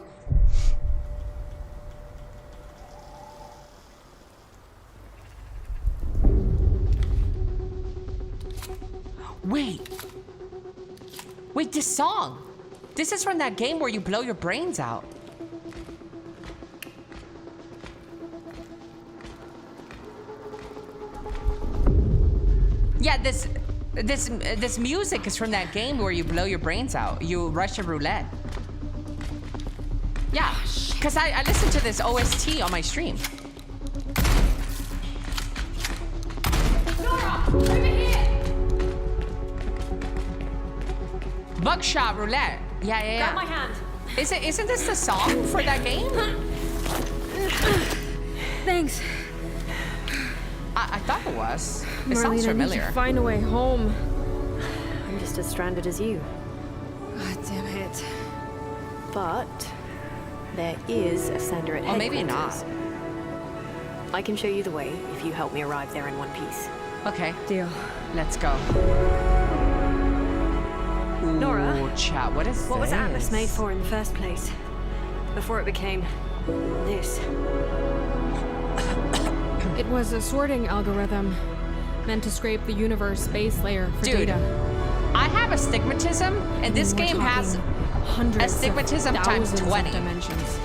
Wait, this song. This is from that game where you blow your brains out. Yeah, this music is from that game where you blow your brains out. You Russian roulette. Yeah, because I listened to this OST on my stream. Nora, over here! Buckshot roulette. Yeah. Grab my hand. Isn't this the song for that game? Thanks. I thought it was. It Marlene, sounds I need familiar. to find a way home. I'm just as stranded as you. God damn it. But there is a sender at Well, maybe headquarters. I can show you the way if you help me arrive there in one piece. Okay. Deal. Let's go. Ooh, Nora, chat, what is what was this? Atlas made for in the first place? Before it became this. It was a sorting algorithm meant to scrape the universe base layer for Dude, data. I have astigmatism, and this We're game has hundreds astigmatism of times thousands of 20. dimensions.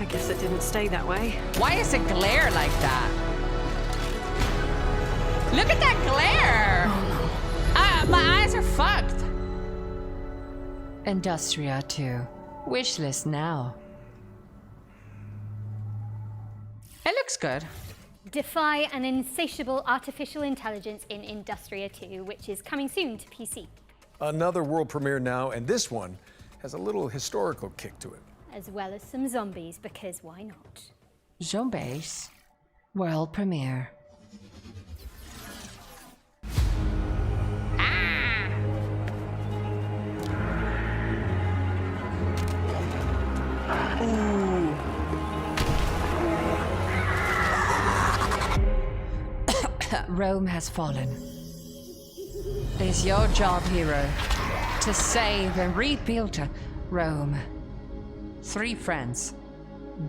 I guess it didn't stay that way. Why is it glare like that? Look at that glare! My eyes are fucked. Industria 2. Wish list now. It looks good. Defy an insatiable artificial intelligence in Industria 2, which is coming soon to PC. Another world premiere now, and this one has a little historical kick to it. As well as some zombies, because why not? Zombies. World premiere. Rome has fallen. It's your job, hero, to save and rebuild Rome. 3 friends.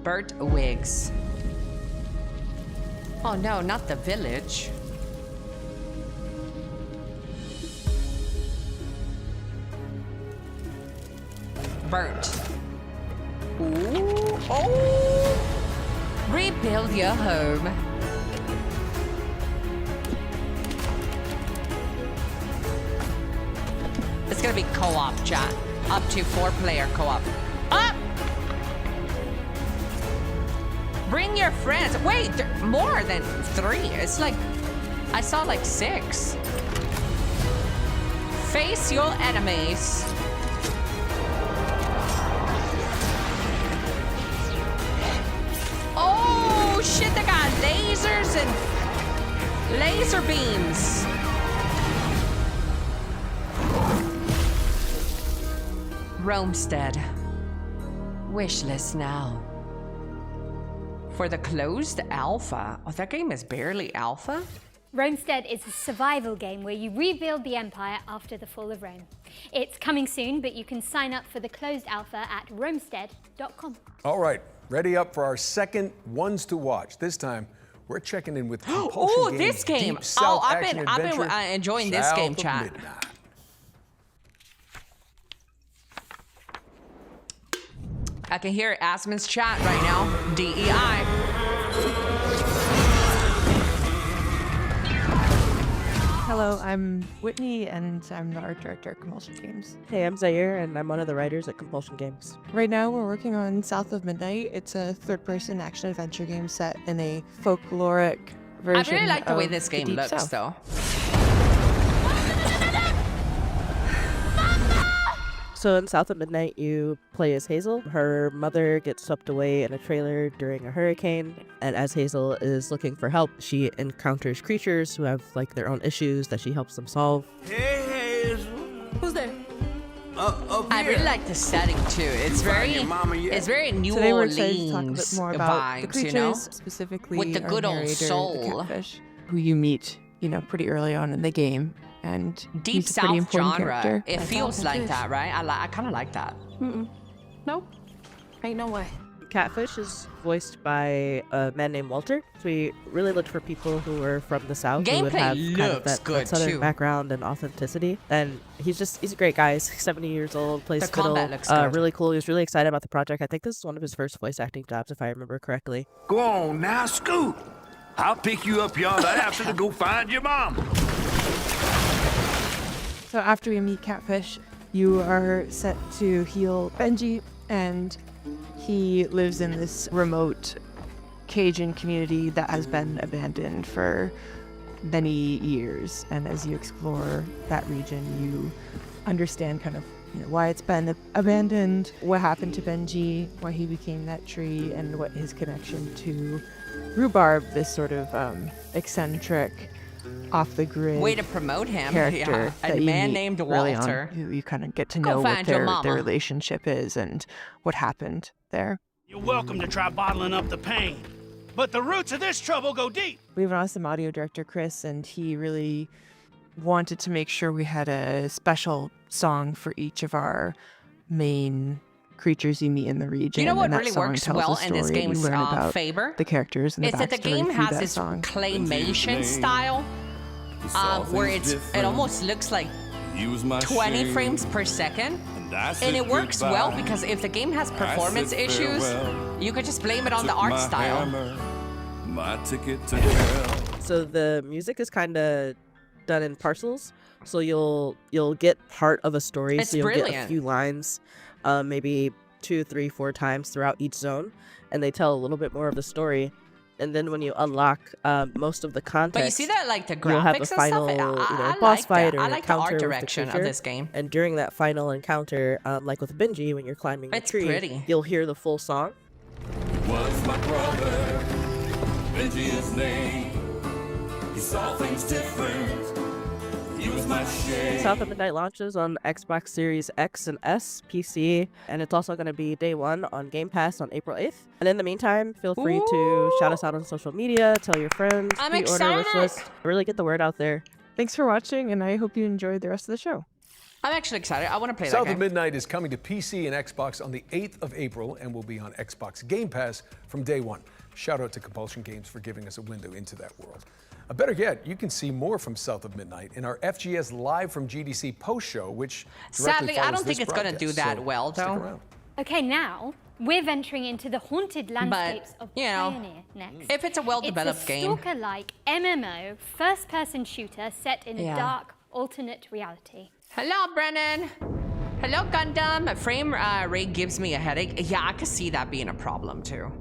Bert Wiggs. Oh no, not the village. Bert. Ooh, oh! Rebuild your home. It's gonna be co-op, chat. Up to 4-player co-op. Up! Bring your friends. Wait, more than 3. It's like, I saw like 6. Face your enemies. Oh shit, they got lasers and laser beams. Romestead. Wishlist now. For the closed alpha. Oh, that game is barely alpha? Romestead is a survival game where you rebuild the empire after the fall of Rome. It's coming soon, but you can sign up for the closed alpha at romestead.com. All right, ready up for our second ones to watch. This time, we're checking in with Compulsion Oh, Games' this game. Deep South I've action been adventure, enjoying this South game, of chat. Midnight. I can hear Asmon's chat right now. DEI. Hello, I'm Whitney, and I'm the art director at Compulsion Games. Hey, I'm Zaire, and I'm one of the writers at Compulsion Games. Right now, we're working on South of Midnight. It's a third-person action-adventure game set in a folkloric version. I really like the way of this the game Deep looks, South. though. So in South of Midnight, you play as Hazel. Her mother gets swept away in a trailer during a hurricane, and as Hazel is looking for help, she encounters creatures who have like their own issues that she helps them solve. Hey, Hazel. Who's there? I really like the setting too. It's very New Today we're Orleans excited to talk a bit more about the vibes, creatures, you know? specifically With the our good old narrator, soul. the catfish, who you meet, pretty early on in the game. And Deep he's a pretty South important genre. character. It feels like that, right? I kind of like that. Nope. Ain't no way. Catfish is voiced by a man named Walter. So we really looked for people who were from the South who would Gameplay have kind of looks that good, Southern too. background and authenticity. And he's a great guy. He's 70 years old, plays The fiddle. combat looks good. Really cool. He was really excited about the project. I think this is one of his first voice acting jobs, if I remember correctly. Go on now, scoot. I'll pick you up yonder after to go find your mom. So after we meet Catfish, you are set to heal Benji, and he lives in this remote Cajun community that has been abandoned for many years. And as you explore that region, you understand kind of why it's been abandoned, what happened to Benji, why he became that tree, and what his connection to Rhubarb, this sort of eccentric, off-the-grid Way to promote him. character Yeah. A that you man meet named early on. Walter. You kind of get to Go know what find your their mama. relationship is and what happened there. You're welcome to try bottling up the pain, but the roots of this trouble go deep. We have an awesome audio director, Chris, and he really wanted to make sure we had a special song for each of our main creatures you meet in the region. You know what and that really song works tells well a in this story, and we game's learn about favor? the characters and the It's that the backstory game through has that this song. claymation style where it almost looks like 20 frames per second. And it works well because if the game has performance issues, you could just blame it on the art style. So the music is kind of done in parcels. So you'll get part of a story. It's so you'll get a brilliant. few lines, maybe 2, 3, 4 times throughout each zone, and they tell a little bit more of the story. And then when you unlock most of the context, But you see that, like, the graphics you'll have a and final stuff? I boss like fight that. or I an like the art encounter direction with the of creature. this game. And during that final encounter, like with Benji, when you're climbing the It's tree, pretty. you'll hear the full song. Was my brother, Benji his name. He saw things different. He was my shade. South of Midnight launches on Xbox Series X and S, PC, and it's also going to be day 1 on Game Pass on April 8th. And in the meantime, feel free to shout us out on social media, tell your friends, I'm pre-order, wish excited. list, really get the word out there. Thanks for watching, and I hope you enjoyed the rest of the show. I'm actually excited. I want to play that South game. of Midnight is coming to PC and Xbox on the 8th of April and will be on Xbox Game Pass from day 1. Shout out to Compulsion Games for giving us a window into that world. Better yet, you can see more from South of Midnight in our FGS Live from GDC post show, which directly Sadly, I follows don't think this it's going to do broadcast, that so well, stick though. around. Okay, now we're venturing into the haunted landscapes of you know, Pioneer next. if it's a well-developed It's a game. stalker-like MMO, first-person shooter set in a Yeah. dark, alternate reality. Hello, Brennan. Hello, Gundam. Frame rate gives me a headache. Yeah, I could see that being a problem, too.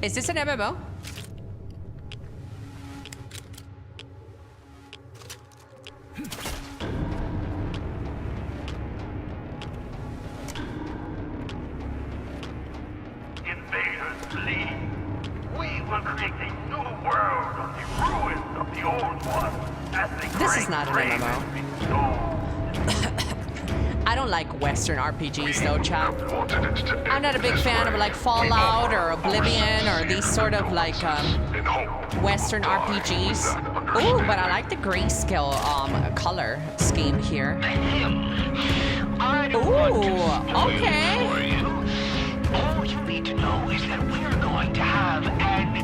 Is this an MMO? Invaders flee. We will create a new world on the ruins of the old one. As the This is great not an raven MMO. I don't like Western RPGs though, chap. I'm not a big fan of like Fallout or Oblivion or these sort of like Western RPGs. Ooh, but I like the grayscale color scheme here. Ooh, okay. All you need to know is that we're going to have an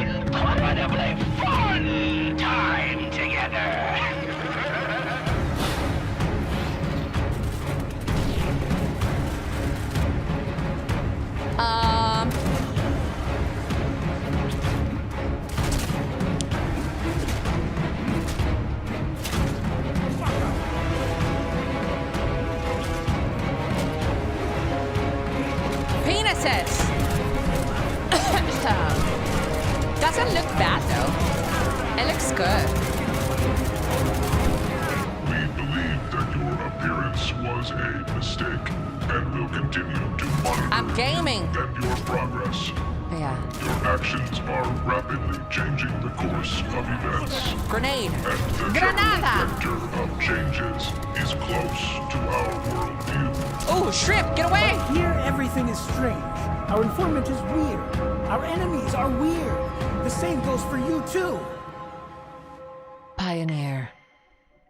incredibly fun time together. Penises. Doesn't look bad though. It looks good. We believe that your appearance was a mistake and will continue to monitor I'm gaming. and your progress. Yeah. Your actions are rapidly changing the course of events. Grenade. And the Granada. vector of changes is close to our worldview. Oh, shrimp, get away! Right here, everything is strange. Our informant is weird. Our enemies are weird. The same goes for you, too. Pioneer.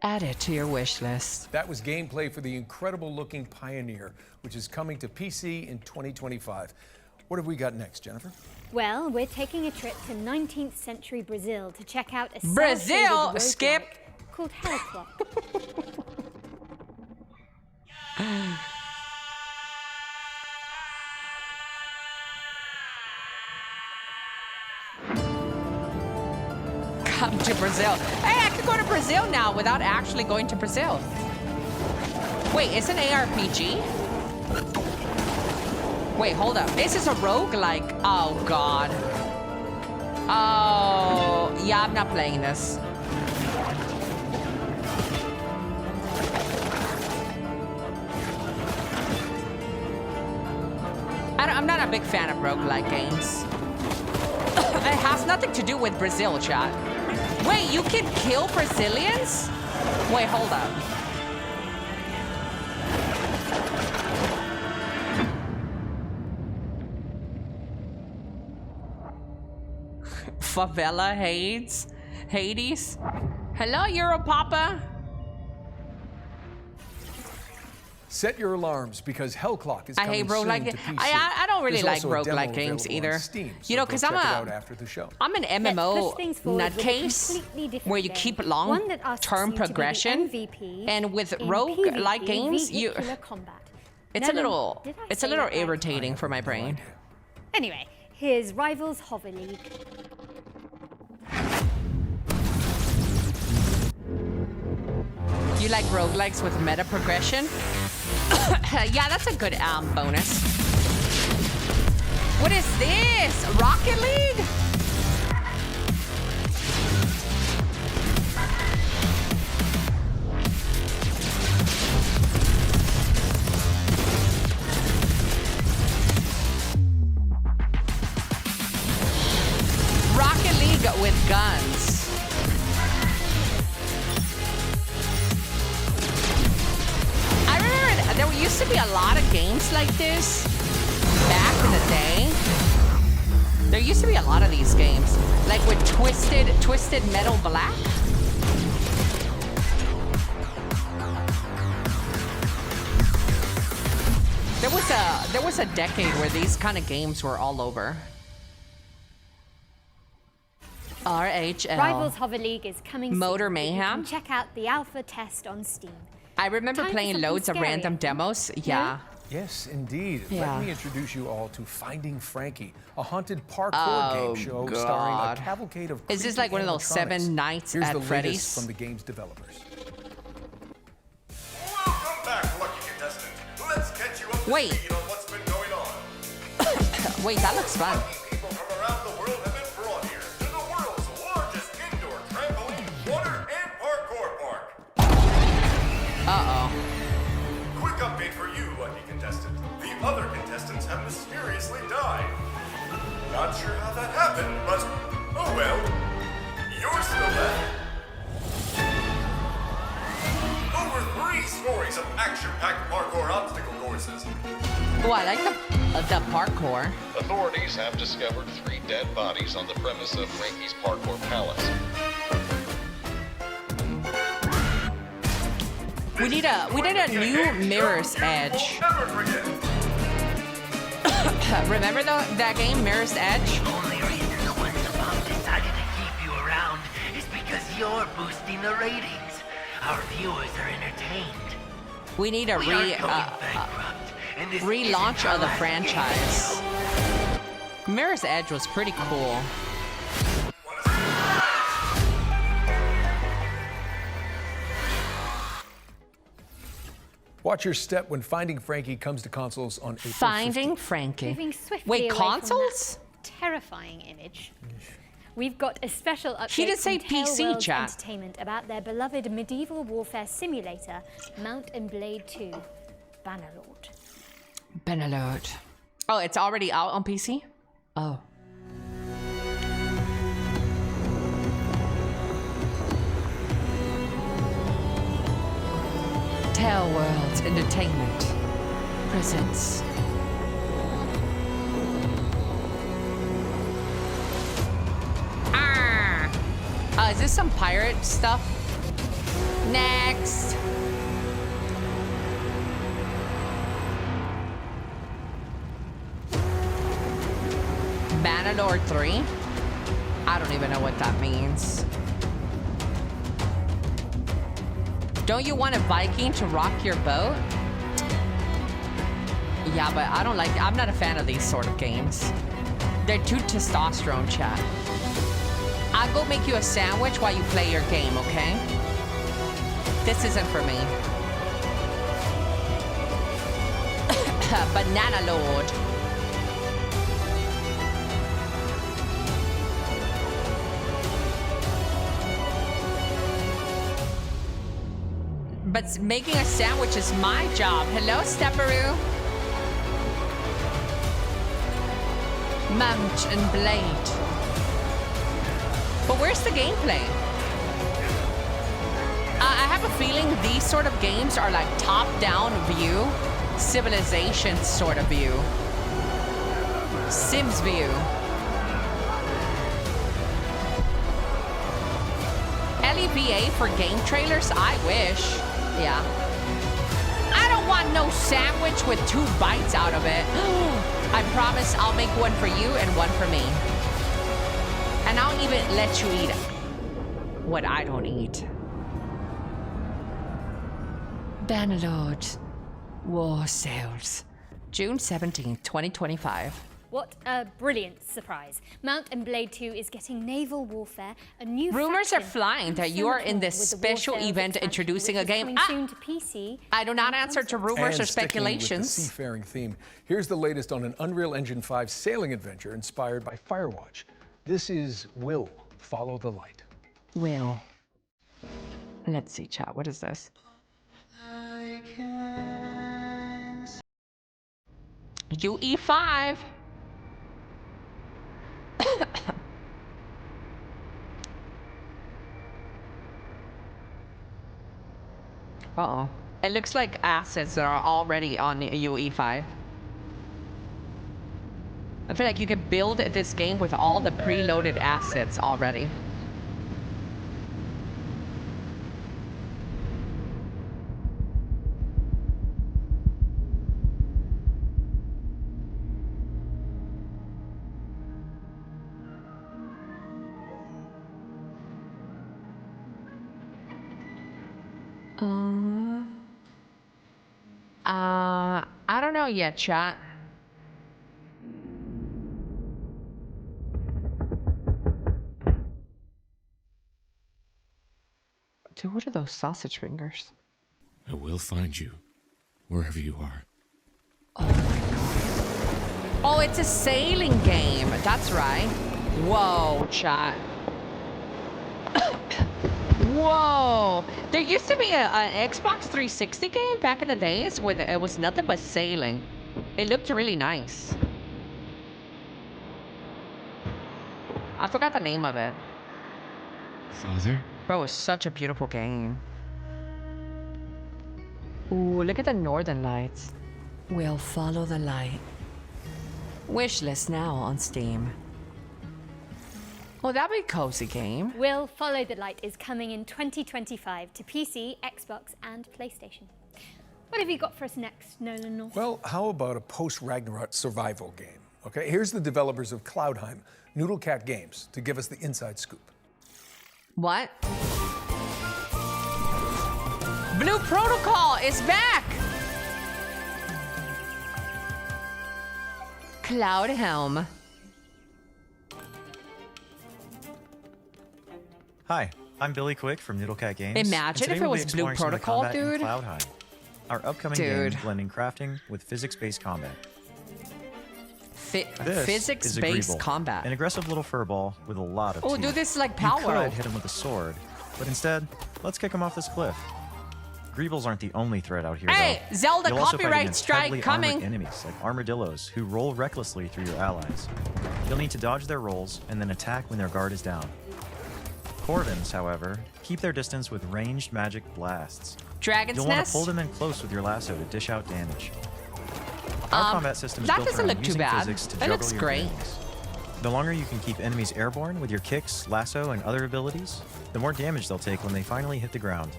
Add it to your wish list. That was gameplay for the incredible-looking Pioneer, which is coming to PC in 2025. What have we got next, Jennifer? Well, we're taking a trip to 19th century Brazil to check out a Brazil, cel-shaded skip. roguelike called Hell Clock. Come to Brazil. Hey, I could go to Brazil now without actually going to Brazil. Wait, it's an ARPG? Wait, hold up. This is a roguelike. Oh, God. Oh, yeah, I'm not playing this. I'm not a big fan of roguelike games. It has nothing to do with Brazil, chat. Wait, you can kill Brazilians? Wait, hold up. Favela Hades? Hello, Europapa? Set your alarms because Hell Clock is I coming hate soon roguelike. to PC. I don't really There's like also a demo roguelike games available on either. Steam, so You know, go because check I'm it out after the show. an MMO Let's push things forward nut with a case completely different where you game. keep One that asks long-term you to be the progression, MVP and with in roguelike PvP games, vehicular combat. it's No, a little did I it's a say little that right? irritating for my brain. Anyway, here's Rivals Hover League. You like roguelikes with meta progression? Yeah, that's a good bonus. What is this? Rocket League? Rocket League with guns. I remember there used to be a lot of games like this back in the day. There used to be a lot of these games, like with Twisted Metal Black. There was a decade where these kind of games were all over. RHL. Rivals Hover League is coming Motor soon. Mayhem. You can check out the alpha test on Steam. I remember Time for playing something loads of scary, random I think. demos. Yeah. Yes, indeed. Yeah. Let me introduce you all to Finding Frankie, a haunted parkour Oh, game show God. starring a cavalcade of Is this creepy like one of those animatronics. 7 Nights Here's at the Freddy's? latest from the game's developers. Welcome back, lucky contestant. Let's catch you up to Wait. speed on what's been going on. Wait, that looks fun. People from around the world have been brought here to the world's largest indoor trampoline, water, and parkour park. Uh-oh. Quick update for you, lucky contestant. The other contestants have mysteriously died. Not sure how that happened, but oh well. You're still left. Over 3 stories of action-packed parkour obstacle courses. Oh, I like the parkour. Authorities have discovered 3 dead bodies on the premise of Frankie's Parkour Palace. We need a new Mirror's Edge. Remember that game, Mirror's Edge? Only reason the Wonderbomb decided to keep you around is because you're boosting the ratings. Our viewers are entertained. We need a relaunch of the franchise. Mirror's Edge was pretty cool. Watch your step when Finding Frankie comes to consoles on April 15th. Finding Frankie. Moving swiftly Wait, away consoles? From that terrifying image. We've got a special update She did say from Tale PC, Worlds chat. Entertainment about their beloved medieval warfare simulator, Mount and Blade 2, Bannerlord. Bannerlord. Oh, it's already out on PC? Oh. Tale Worlds Entertainment presents. Is this some pirate stuff? Next. Bannerlord 3? I don't even know what that means. Don't you want a Viking to rock your boat? Yeah, but I'm not a fan of these sort of games. They're too testosterone, chat. I'll go make you a sandwich while you play your game, okay? This isn't for me. Banana Lord. But making a sandwich is my job. Hello, Stepperoo. Mount and Blade. But where's the gameplay? I have a feeling these sort of games are like top-down view, Civilization sort of view, Sims view. Elly VA for game trailers? I wish. Yeah. I don't want no sandwich with 2 bites out of it. I promise I'll make one for you and one for me. And I'll even let you eat what I don't eat. Bannerlord War Sales. June 17th, 2025. What a brilliant surprise. Mount and Blade 2 is getting naval warfare, a new Rumors are faction, flying and that so you are much in more this with the special War Sales event expansion, introducing which a is game. coming soon to PC. I do not answer to rumors or And sticking with the speculations. seafaring theme, here's the latest on an Unreal Engine 5 sailing adventure inspired by Firewatch. This is Will Follow the Light. Will. Let's see, chat. What is this? UE5. Uh-oh. It looks like assets that are already on UE5. I feel like you can build this game with all the preloaded assets already. I don't know yet, chat. Dude, what are those sausage fingers? I will find you, wherever you are. Oh, it's a sailing game. That's right. Whoa, chat. Whoa. There used to be an Xbox 360 game back in the days where it was nothing but sailing. It looked really nice. I forgot the name of it. Father? Bro, it's such a beautiful game. Ooh, look at the northern lights. We'll follow the light. Wishlist now on Steam. Oh, that'd be a cozy game. Will Follow the Light is coming in 2025 to PC, Xbox, and PlayStation. What have you got for us next, Nolan North? Well, how about a post-Ragnarok survival game? Okay, here's the developers of Cloudheim, Noodlecat Games, to give us the inside scoop. What? Blue Protocol is back! Cloudhelm. Hi, I'm Billy Quick from Noodlecat Games. Imagine if it was Blue Protocol, dude. Cloudheim, our upcoming game blending crafting with physics-based combat. This Physics-based is combat. An aggressive little furball with a lot of Oh, teeth. dude, this is like You Power. could hit him with a sword, but instead, let's kick him off this cliff. Greebles aren't the only threat out here, Hey, though. Zelda You'll also fight copyright against strike heavily coming. armored enemies like armadillos who roll recklessly through your allies. You'll need to dodge their rolls and then attack when their guard is down. Corvins, however, keep their distance with ranged magic blasts. Dragon's You'll want Nest? to pull them in close with your lasso to dish out damage. Our combat system is that built doesn't around look too using bad. physics to That juggle looks your great. gains. The longer you can keep enemies airborne with your kicks, lasso, and other abilities, the more damage they'll take when they finally hit the ground.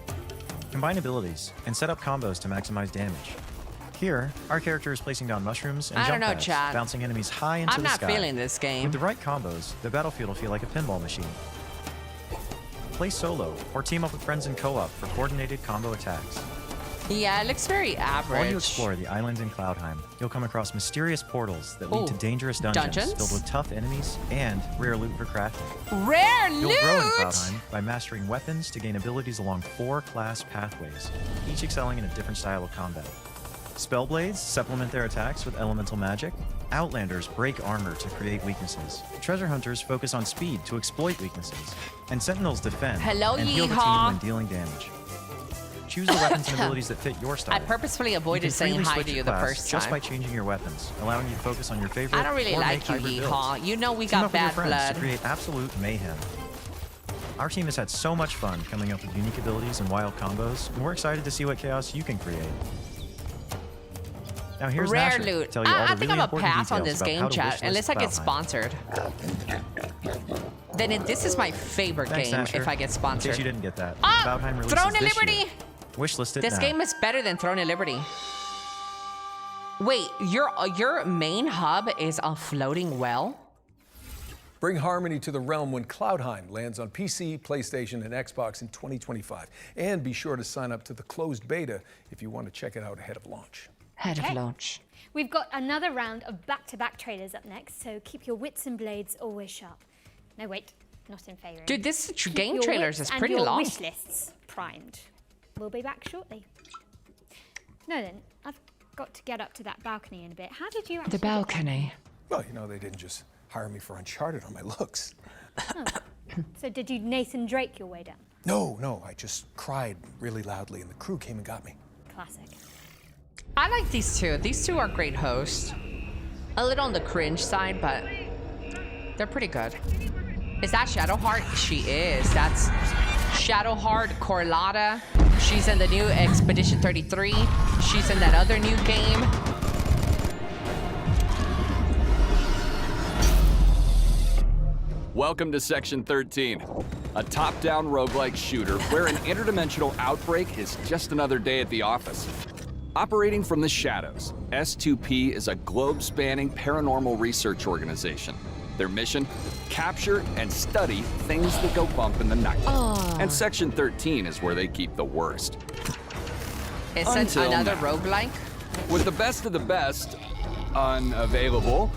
Combine abilities and set up combos to maximize damage. Here, our character is placing down mushrooms and I jump don't know, pads, Chad. bouncing enemies high into I'm the not sky. feeling this game. With the right combos, the battlefield will feel like a pinball machine. Play solo or team up with friends in co-op for coordinated combo attacks. Yeah, it looks very While you average. explore the islands in Cloudheim, you'll come across mysterious portals that lead to Ooh, dangerous dungeons dungeons? filled with tough enemies and rare loot for crafting. Rare You'll loot! grow in Cloudheim by mastering weapons to gain abilities along 4 class pathways, each excelling in a different style of combat. Spellblades supplement their attacks with elemental magic. Outlanders break armor to create weaknesses. Treasure hunters focus on speed to exploit weaknesses. And sentinels defend Hello, and heal the yeehaw. team when dealing damage. Choose the weapons and abilities that fit your style. I purposefully You avoided can saying freely hi switch to your you the class first just by time. changing your weapons, allowing you to focus on your favorite. I don't really or like make you, hybrid yeehaw. builds. You know we Team got up with your bad friends blood. to create absolute mayhem. Our team has had so much fun coming up with unique abilities and wild combos, and we're excited to see what chaos you can create. Now here's Rare Nasher loot. to tell you all I the think really I'm gonna important pass on details this about how game, to chat, wishlist unless I get Cloudheim. sponsored. Then this is my favorite Thanks, game Nasher. if I get In case sponsored. you didn't get that, Ah! Cloudheim releases Throne of this Liberty! year. Wishlist it This now. game is better than Throne of Liberty. Wait, your main hub is a floating well? Bring harmony to the realm when Cloudheim lands on PC, PlayStation, and Xbox in 2025. And be sure to sign up to the closed beta if you want to check it out ahead of launch. Head of launch. We've got another round of back-to-back trailers up next, so keep your wits and blades always sharp. No, wait, not in favour. Dude, this Keep game your trailers wits is pretty and your long. wish lists primed. We'll be back shortly. No, then, I've got to get up to that balcony in a bit. How did you actually The balcony. Well, you know, they didn't just hire me for Uncharted on my looks. Oh. So did you Nathan Drake your way down? No, I just cried really loudly and the crew came and got me. Classic. I like these two. These two are great hosts. A little on the cringe side, but they're pretty good. Is that Shadowheart? She is. That's Shadowheart Corlata. She's in the new Expedition 33. She's in that other new game. Welcome to Section 13, a top-down roguelike shooter where an interdimensional outbreak is just another day at the office. Operating from the shadows, S2P is a globe-spanning paranormal research organization. Their mission? Capture and study things that go bump in the night. And Section 13 is where they keep the worst. Is it Until another now. roguelike? With the best of the best unavailable,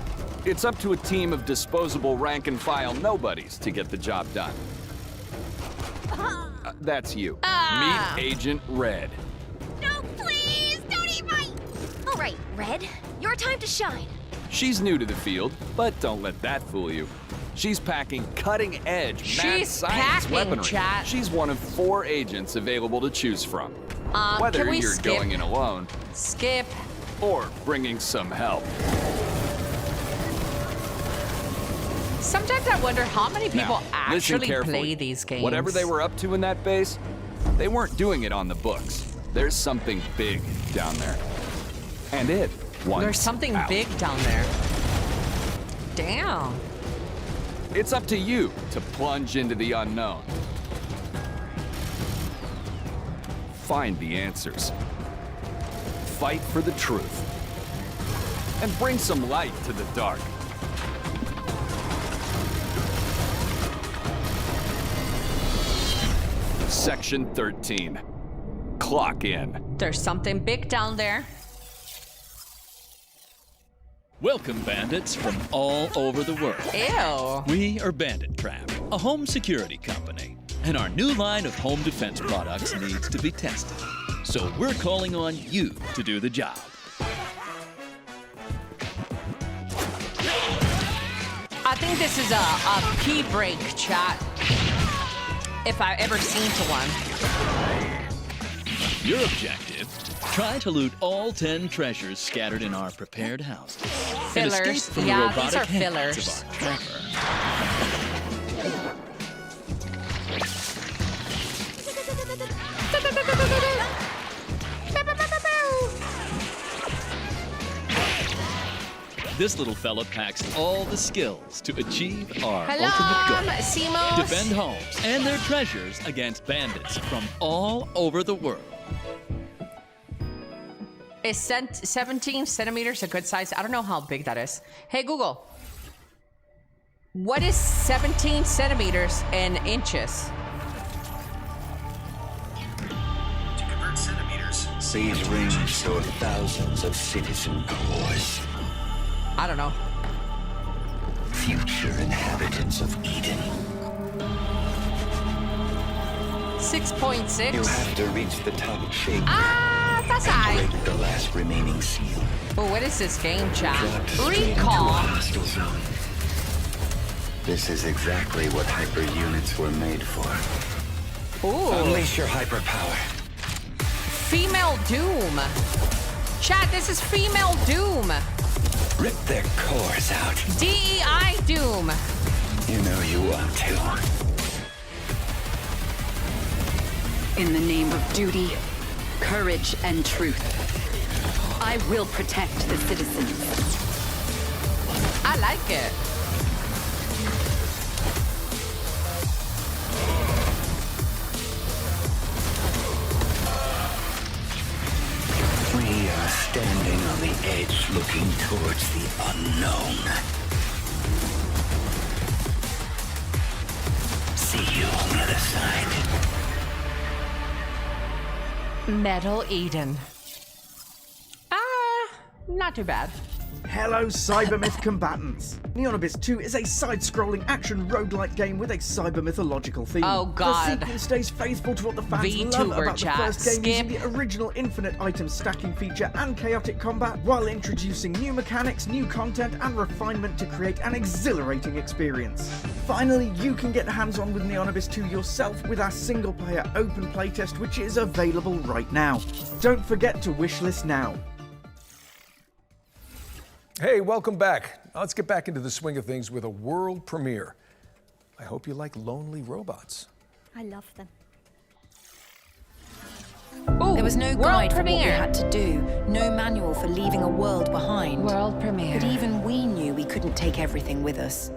it's up to a team of disposable rank-and-file nobodies to get the job done. That's you. Meet Agent Red. No, please, don't eat my... All right, Red, your time to shine. She's new to the field, but don't let that fool you. She's packing cutting-edge mad She's science packing, weaponry. chat. She's one of 4 agents available to choose from. Whether can we you're skip? going in alone, Skip. or bringing some help. Sometimes I wonder how many people Now, listen actually carefully. play these games. Whatever they were up to in that base, they weren't doing it on the books. There's something big down there. And it wants There's something out. big down there. Damn. It's up to you to plunge into the unknown. Find the answers. Fight for the truth. And bring some light to the dark. Section 13. Clock in. There's something big down there. Welcome, bandits from all over the world. Ew. We are Bandit Trap, a home security company, and our new line of home defense products needs to be tested. So we're calling on you to do the job. I think this is a pee break, chat. If I've ever seen to one. Your objective, try to loot all 10 treasures scattered in our prepared houses. And escape Fillers. from the Yeah, robotic these are hands fillers. of our trapper. This little fella packs all the skills to achieve our Hello, ultimate goal. Simos. Defend homes and their treasures against bandits from all over the world. Is 17 centimeters a good size? I don't know how big that is. Hey, Google. What is 17 centimeters in inches? To convert centimeters, these rings store thousands of citizen cores. I don't know. Future inhabitants of Eden. 6.6. You have to reach the top shape. That's and high. break the last remaining seal. Oh, what is this game, chat? Drop straight into a Recall. hostile zone. This is exactly what hyper units were made for. Ooh. Unleash your hyper power. Female Doom. Chat, this is Female Doom. Rip their cores out. DEI Doom. You know you want to. In the name of duty, courage, and truth, I will protect the citizens. I like it. We are standing on the edge looking towards the unknown. See you on the other side. Metal Eden. Not too bad. Hello, Cybermyth combatants! Neonibus 2 is a side-scrolling action roguelike game with a cyber-mythological theme. Oh god. The sequel stays faithful to what the fans VTuber love about chat. the first game, Skip. using the original infinite item stacking feature and chaotic combat, while introducing new mechanics, new content, and refinement to create an exhilarating experience. Finally, you can get hands-on with Neonibus 2 yourself with our single-player open playtest, which is available right now. Don't forget to wishlist now. Hey, welcome back. Now let's get back into the swing of things with a world premiere. I hope you like lonely robots. I love them. There was no guide for what we had to do, no manual for leaving a world behind. World premiere. But even we knew we couldn't take everything with us.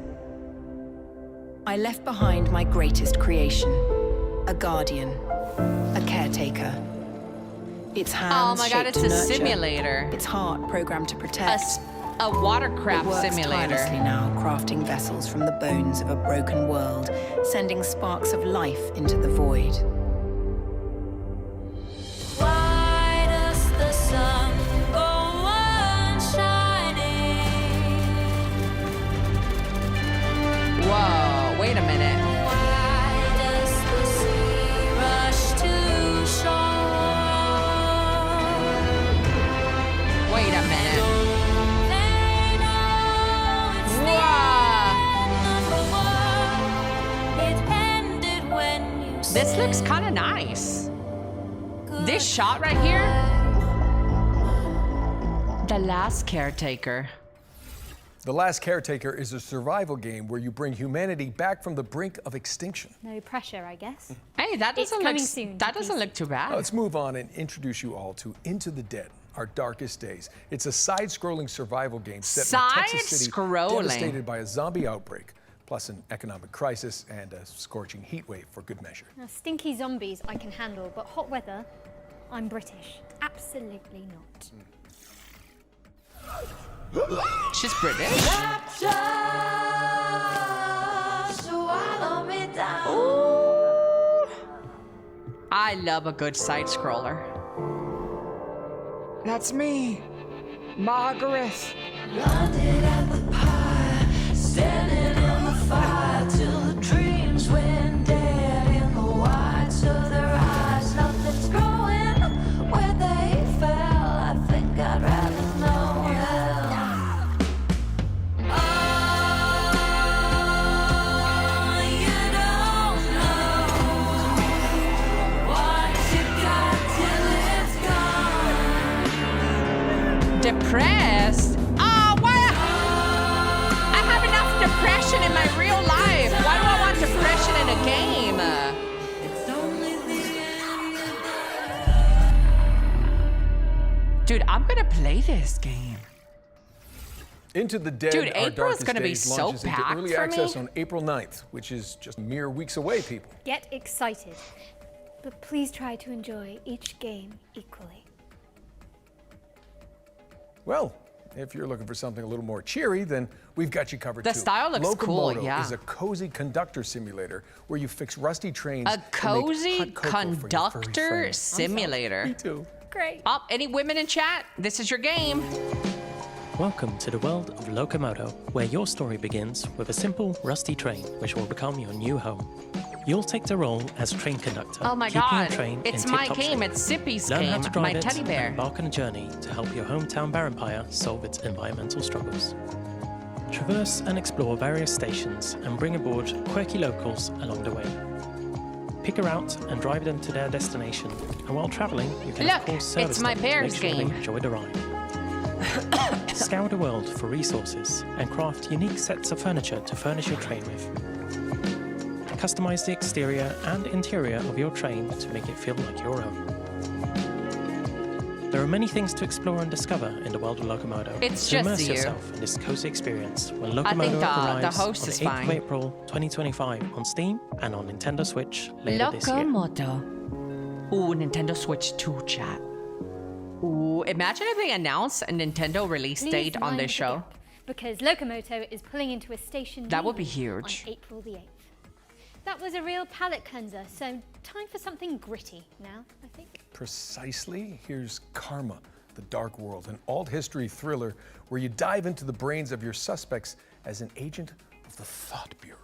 I left behind my greatest creation, a guardian, a caretaker. Its hands my god, shaped it's to a nurture, simulator. its heart programmed to protect. A watercraft it works simulator. tirelessly now, crafting vessels from the bones of a broken world, sending sparks of life into the void. Why does the sun go on shining? Whoa, wait a minute. Why does the sea rush to shore? Wait a minute. This looks kind of nice. This shot right here. The Last Caretaker. The Last Caretaker is a survival game where you bring humanity back from the brink of extinction. No pressure, I guess. Hey, that doesn't coming look soon, that doesn't please. look too bad. Let's move on and introduce you all to Into the Dead, Our Darkest Days. It's a side-scrolling survival game set in a Texas city Side-scrolling. devastated by a zombie outbreak, plus an economic crisis and a scorching heat wave for good measure. Now, stinky zombies I can handle, but hot weather, I'm British. Absolutely not. She's British. Ooh. I love a good side scroller. That's me, Margaret. Landed at the pie, standing in the fire till the dreams went dead in the whites of their eyes. Nothing's growing where they fell. I think I'd rather know hell. Oh, you don't know what you got till it's gone. Depressed? Oh, why? I have enough depression in my real life. Why do I want depression in a game? Dude, I'm gonna play this game. Into the Dead, Dude, Our April's Darkest gonna be Days so launches into packed early for access me. on April 9th, which is just mere weeks away, people. Get excited, but please try to enjoy each game equally. Well, if you're looking for something a little more cheery, then we've got you covered The too. style looks cool, Locomoto yeah. is a cozy conductor simulator where you fix rusty trains. A and make cozy hot cocoa for your furry conductor friends. simulator. Me too. Great. Oh, any women in chat? This is your game. Welcome to the world of Locomoto, where your story begins with a simple, rusty train, which will become your new home. You'll take the role as train conductor, Oh my keeping your god. train It's in my tip-top game. shape. It's Sippy's Learn how game. to drive My it teddy bear. and embark on a journey to help your hometown Barenpire solve its environmental struggles. Traverse and explore various stations and bring aboard quirky locals along the way. Pick a route and drive them to their destination, and while traveling, you can Look, of course service it's my them to make bear's sure they game. enjoy the ride. Scour the world for resources and craft unique sets of furniture to furnish your train with. Customize the exterior and interior of your train to make it feel like your own. There are many things to explore and discover in the world of Locomoto. It's so just immerse you. yourself in this cozy experience when I Locomoto think the arrives host on is 8th of fine. April 2025 on Steam and on Nintendo Switch later this year. Locomoto. Ooh, Nintendo Switch 2 chat. Ooh, imagine if they announce a Nintendo release Please date on mind this the show. gap, because Locomoto is pulling into a station That would be near huge. on April the 8th. That was a real palate cleanser, so time for something gritty now, I think. Precisely. Here's Karma, The Dark World, an alt-history thriller where you dive into the brains of your suspects as an agent of the Thought Bureau.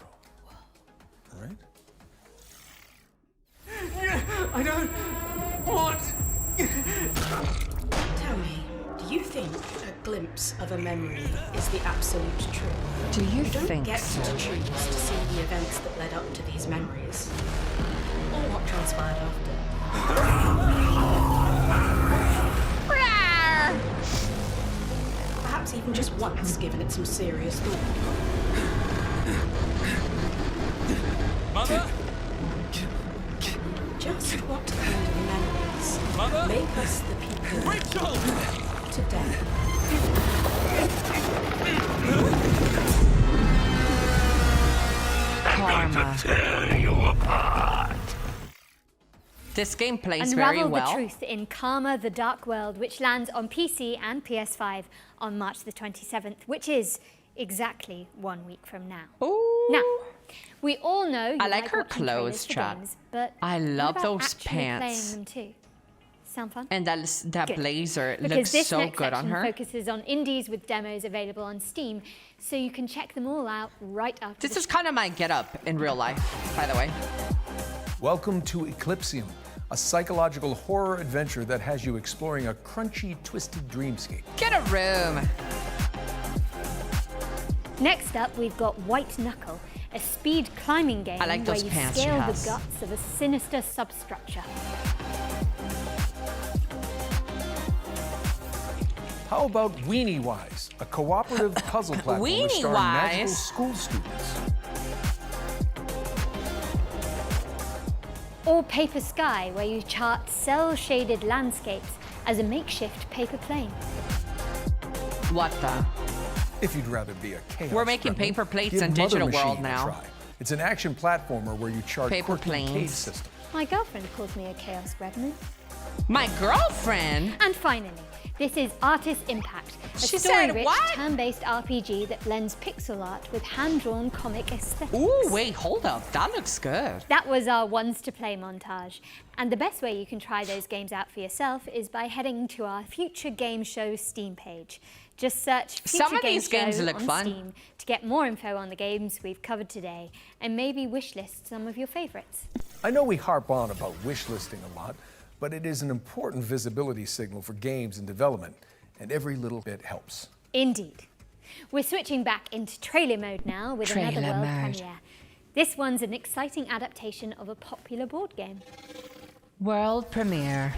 All right? I don't want... Tell me, do you think a glimpse of a memory is the absolute truth? Do you don't think get so? to choose to see the events that led up to these memories, or what transpired after. Perhaps even just once given it some serious thought. Mother? Just what kind of memories make us the people today? Karma. Tear you apart. This game plays Unravel very well. the truth in Karma: The Dark World, which lands on PC and PS5 on March the 27th, which is exactly 1 week from now. Ooh. Now, we all know you I like her watching clothes, trailers for chat. games, but I what love about those actually pants. playing them too? Sound fun? And that Good. blazer Because looks this so next good on section her. focuses on indies with demos available on Steam, so you can check them all out right after. This is kind of my getup in real life, by the way. Welcome to Eclipsium, a psychological horror adventure that has you exploring a crunchy, twisted dreamscape. Get a room. Next up, we've got White Knuckle, a speed climbing game I like where those you pants she scale has. the guts of a sinister substructure. How about Weenie Wise, a cooperative puzzle platform Weenie starring magical Wise? school students? Or Paper Sky, where you chart cell-shaded landscapes as a makeshift paper plane. What the? If you'd rather be a chaos We're making gremlin, paper plates give in Mother digital Machine world a now. try. It's an action platformer where you chart Paper quirky cave planes. systems. My girlfriend calls me a chaos gremlin. My girlfriend? And finally, this is Artist Impact, a She said story-rich, what? turn-based RPG that blends pixel art with hand-drawn comic aesthetics. Ooh, wait, hold up. That looks good. That was our ones to play montage. And the best way you can try those games out for yourself is by heading to our Future Game Show Steam page. Just search Future Some of Game these games Show look on fun. Steam to get more info on the games we've covered today and maybe wishlist some of your favorites. I know we harp on about wish listing a lot, but it is an important visibility signal for games in development, and every little bit helps. Indeed. We're switching back into trailer mode now with another Trailer world mode. premiere. This one's an exciting adaptation of a popular board game. World premiere.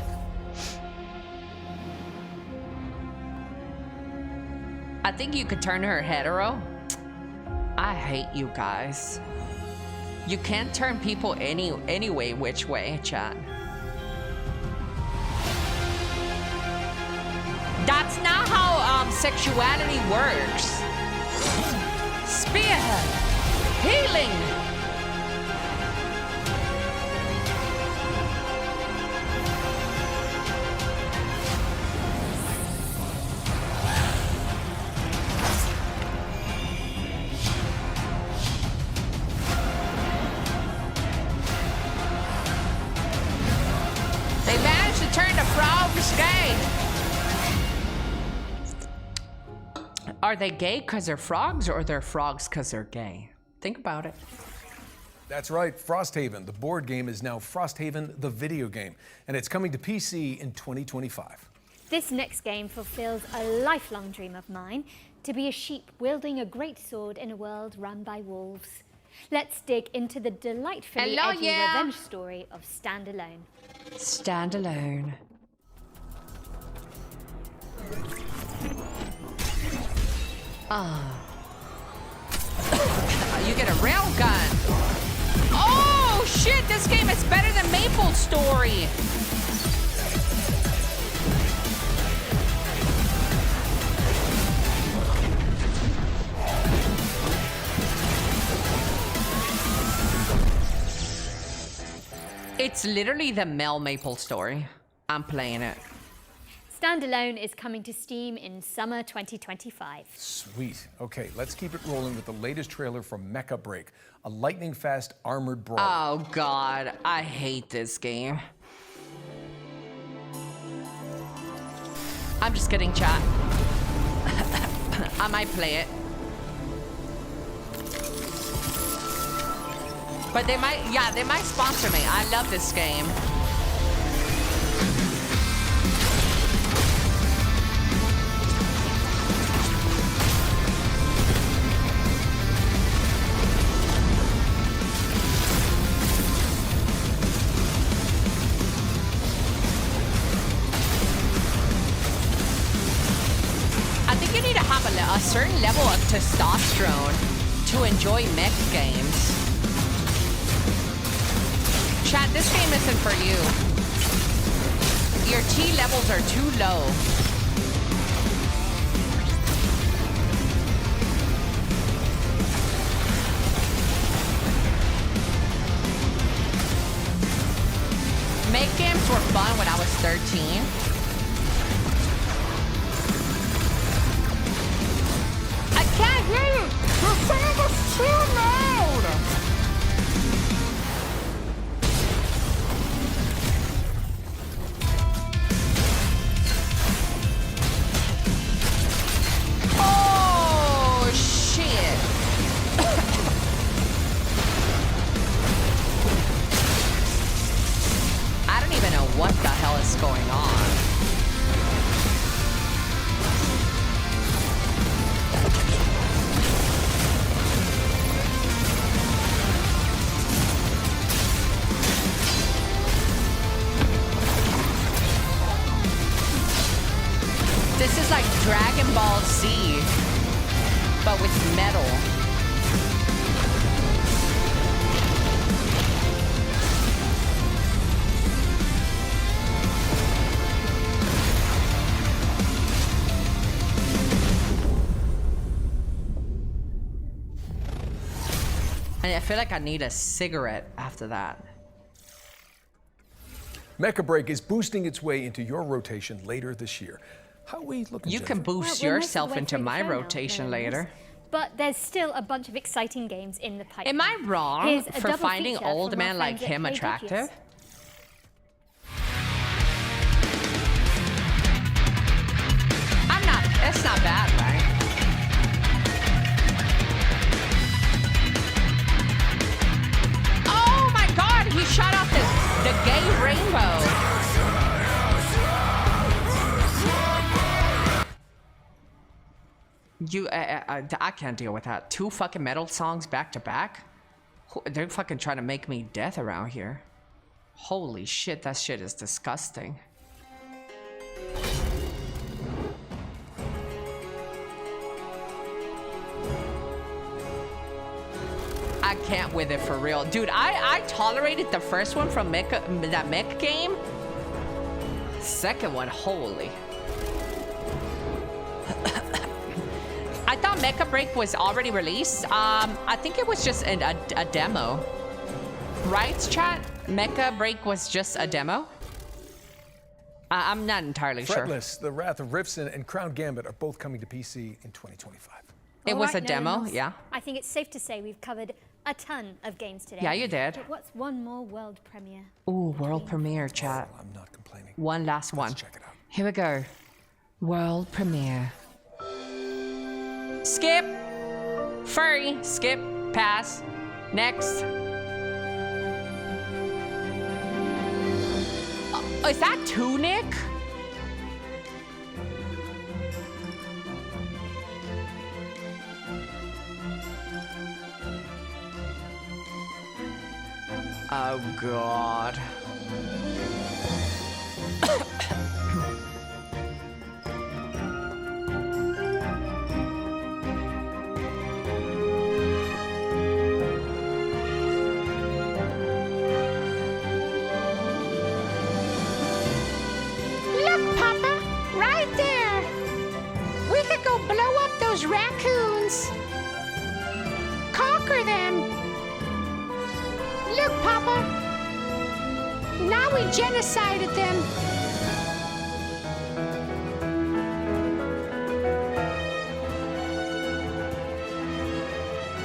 I think you could turn her hetero. I hate you guys. You can't turn people any way, which way, chat. That's not how sexuality works. Spearhead. Healing. They managed to turn the frogs gay. Are they gay because they're frogs, or they're frogs because they're gay? Think about it. That's right, Frosthaven, the board game, is now Frosthaven, the video game, and it's coming to PC in 2025. This next game fulfills a lifelong dream of mine, to be a sheep wielding a great sword in a world run by wolves. Let's dig into the delightfully Hello, edgy yeah. revenge story of Stand Alone. Stand alone. Ah. You get a rail gun. Oh shit, this game is better than Maple Story. It's literally the Mel Maple Story. I'm playing it. Stand Alone is coming to Steam in summer 2025. Sweet. Okay, let's keep it rolling with the latest trailer from Mecha Break, a lightning-fast armored brawl. Oh god, I hate this game. I'm just kidding, chat. I might play it. But they might, yeah, they might sponsor me. I love this game. A certain level of testosterone to enjoy mech games. Chat, this game isn't for you. Your T levels are too low. Mech games were fun when I was 13. Can't hear you! The sound is too loud! Oh, shit! I don't even know what the hell is going on. This is like Dragon Ball Z, but with metal. And I feel like I need a cigarette after that. Mecha Break is boosting its way into your rotation later this year. How are we looking? You can boost yourself into my rotation later. But there's still a bunch of exciting games in the pipeline. Am I wrong for finding old man like him attractive? I'm not. It's not bad, right? Oh my God! He shot out the gay rainbow. I can't deal with that. 2 fucking metal songs back to back? They're fucking trying to make me death around here. Holy shit, that shit is disgusting. I can't with it for real. Dude, I tolerated the first one from that mech game. Second one, holy. I thought Mecha Break was already released. I think it was just a demo. Right, chat? Mecha Break was just a demo? I'm not entirely sure. Fretless, The Wrath of Rifson, and Crown Gambit are both coming to PC in 2025. It was a demo, yeah. I think it's safe to say we've covered a ton of games today. Yeah, you did. But what's one more world premiere? Ooh, world premiere, chat. I'm not complaining. One last one. Let's check it out. Here we go. World premiere. Skip. Furry. Skip. Pass. Next. Is that Tunic? Oh, God. Look, Papa, right there. We could go blow up those raccoons. Conquer them. Look, Papa. Now we genocided them.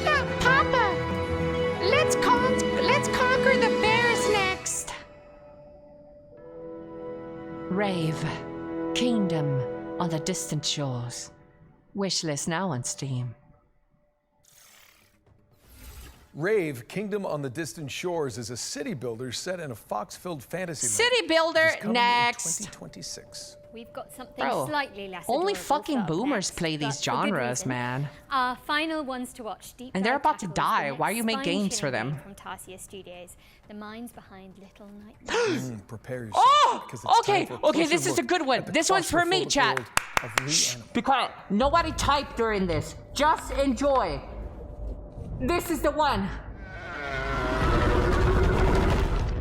Look, Papa. Let's conquer the bears next. Rave. Kingdom. On the Distant Shores. Wishlist now on Steam. Rave, Kingdom on the Distant Shores, is a city builder set in a fox-filled fantasy land. City builder, It's coming next. in 2026. We've got something Bro, slightly less only adorable fucking for up boomers next, play but these for good genres, reason. man. Our final ones to watch. Deep And they're dive about to tackles die. the Why you make games for spine-chilling them? game From Tarsier Studios, the minds behind Little Nightmares. Prepare yourself. because it's Okay, time for a okay, closer this is a look good one. at the This one's for me, claustrophobic chat. world of Reanimal. Be quiet. Nobody type during this. Just enjoy. This is the one.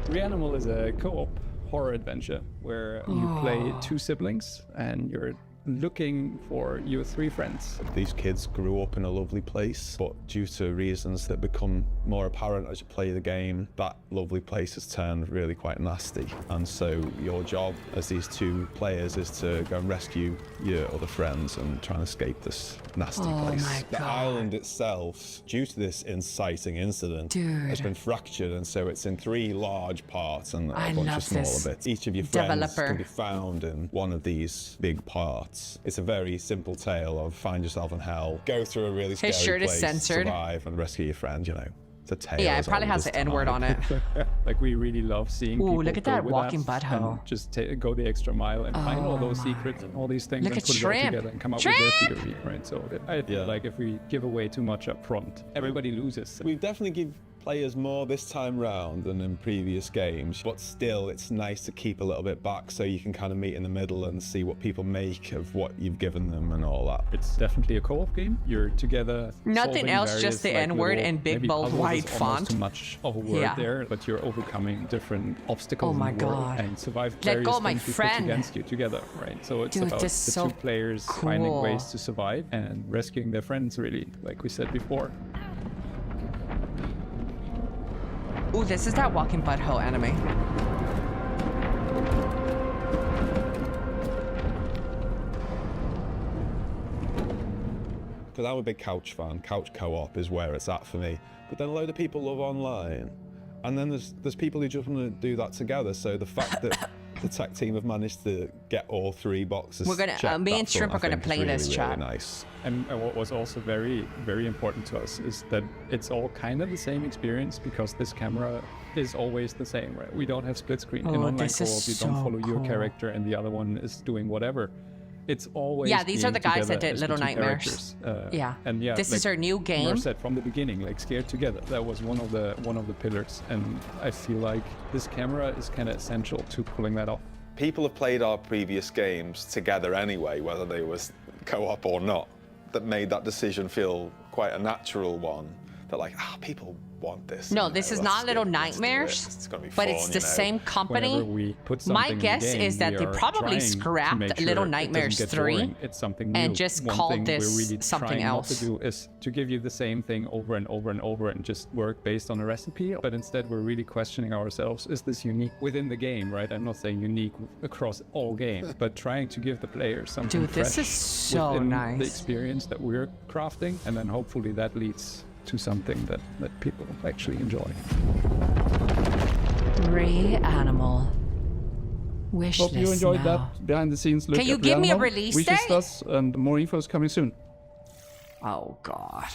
Reanimal is a co-op horror adventure where you play two siblings and you're looking for your three friends. These kids grew up in a lovely place, but due to reasons that become more apparent as you play the game, that lovely place has turned really quite nasty. And so your job as these two players is to go and rescue your other friends and try and escape this nasty place. My The God. island itself, due to this inciting incident, has been fractured, and so it's in 3 large parts and a I bunch love of smaller this bits. Each of your friends developer. can be found in one of these big parts. It's a very simple tale of find yourself in hell, go through a really scary His shirt is place, censored. survive, and rescue your friend, you know. It's a tale. Yeah, it as probably old has as the N-word time. on it. Like, we really love seeing Ooh, people look at go that with walking that butthole. and just go the extra mile and find all those secrets and all these things Look and at put it all Shrimp. together and come up with their theory, right? So I feel like if we give away too much up front, everybody loses. We've definitely give players more this time round than in previous games, but still it's nice to keep a little bit back so you can kind of meet in the middle and see what people make of what you've given them and all that. It's definitely a co-op game. You're together. Nothing solving else, various, just the like, N-word little- and big, maybe bold, puzzles white is almost font. Too much of a word Yeah. there, but you're overcoming different obstacles Oh my in the world God. and survive Let various go of my things we put friend. against you together, right? So it's Dude, about this the is so two players finding cool. ways to survive and rescuing their friends, really, like we said before. Ooh, this is that walking butthole anime. Because I'm a big couch fan. Couch co-op is where it's at for me. But then a load of people love online. And then there's people who just want to do that together. So the fact that the tech team have managed to get all 3 boxes We're gonna- checked me up and front, Shrimp I are gonna think play is this, really, chat. really nice. And what was also very, very important to us is that it's all kind of the same experience because this camera is always the same, right? We don't have split screen. In Oh, online this co-op, is you don't so follow your cool. character and the other one is doing whatever. It's always Yeah, these are being the guys that together did as the Little two Nightmares. characters. Yeah. And yeah, This is our new game. Mer said from the beginning, like scared together. That was one of the pillars, and I feel like this camera is kind of essential to pulling that off. People have played our previous games together anyway, whether they was co-op or not. That made that decision feel quite a natural one. That like, people want this. No, you this know, is let's not Little do it, let's do it. Nightmares, It's gonna be but fun, it's you the know. same company. Whenever we put My something in the guess game, is that we they are probably trying to scrapped make sure Little it doesn't Nightmares get 3 boring. It's something new. and just One called thing this we're really something trying else. not to do is to give you the same thing over and over and over and just work based on a recipe. But instead, we're really questioning ourselves: is this unique within the game? Right? I'm not saying unique across all games, but trying to give the player something Dude, this fresh is so within nice. the experience that we're crafting, and then hopefully that leads to something that people actually enjoy. Reanimal. Wish Hope you list enjoyed now. that behind the scenes look Can you at give me a Reanimal. release Wish list date? us, and more info is coming soon. Oh God.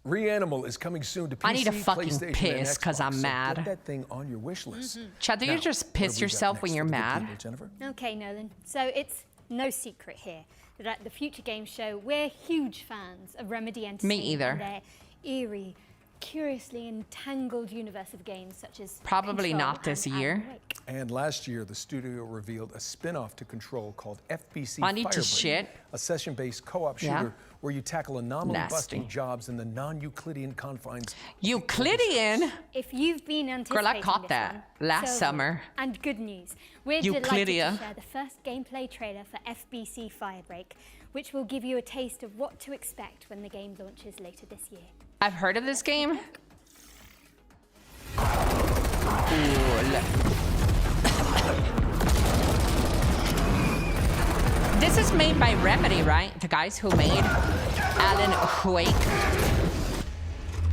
Reanimal is coming soon to PC, I need a fucking PlayStation, and piss 'cause Xbox, I'm so mad. Get that thing on your wish list. Mm-hmm. do you Now, just what piss have we got yourself when next you're for the good mad? people, Jennifer? Okay, Nolan. So it's no secret here that at the Future Game Show, we're huge fans of Remedy Entertainment either. and their eerie, curiously entangled universe of games such as Probably Control not this and year. Alan Wake. And last year, the studio revealed a spin-off to Control called FBC I need to Firebreak, shit. a session-based co-op Yeah. shooter where you tackle anomaly-busting Nasty. jobs in the non-Euclidean confines. Euclidean? If you've been anticipating Girl, I caught this that one, last so summer. good. And good news. We're Euclidia. delighted to share the first gameplay trailer for FBC Firebreak, which will give you a taste of what to expect when the game launches later this year. I've heard of this game. Ooh, this is made by Remedy, right? The guys who made Alan Wake.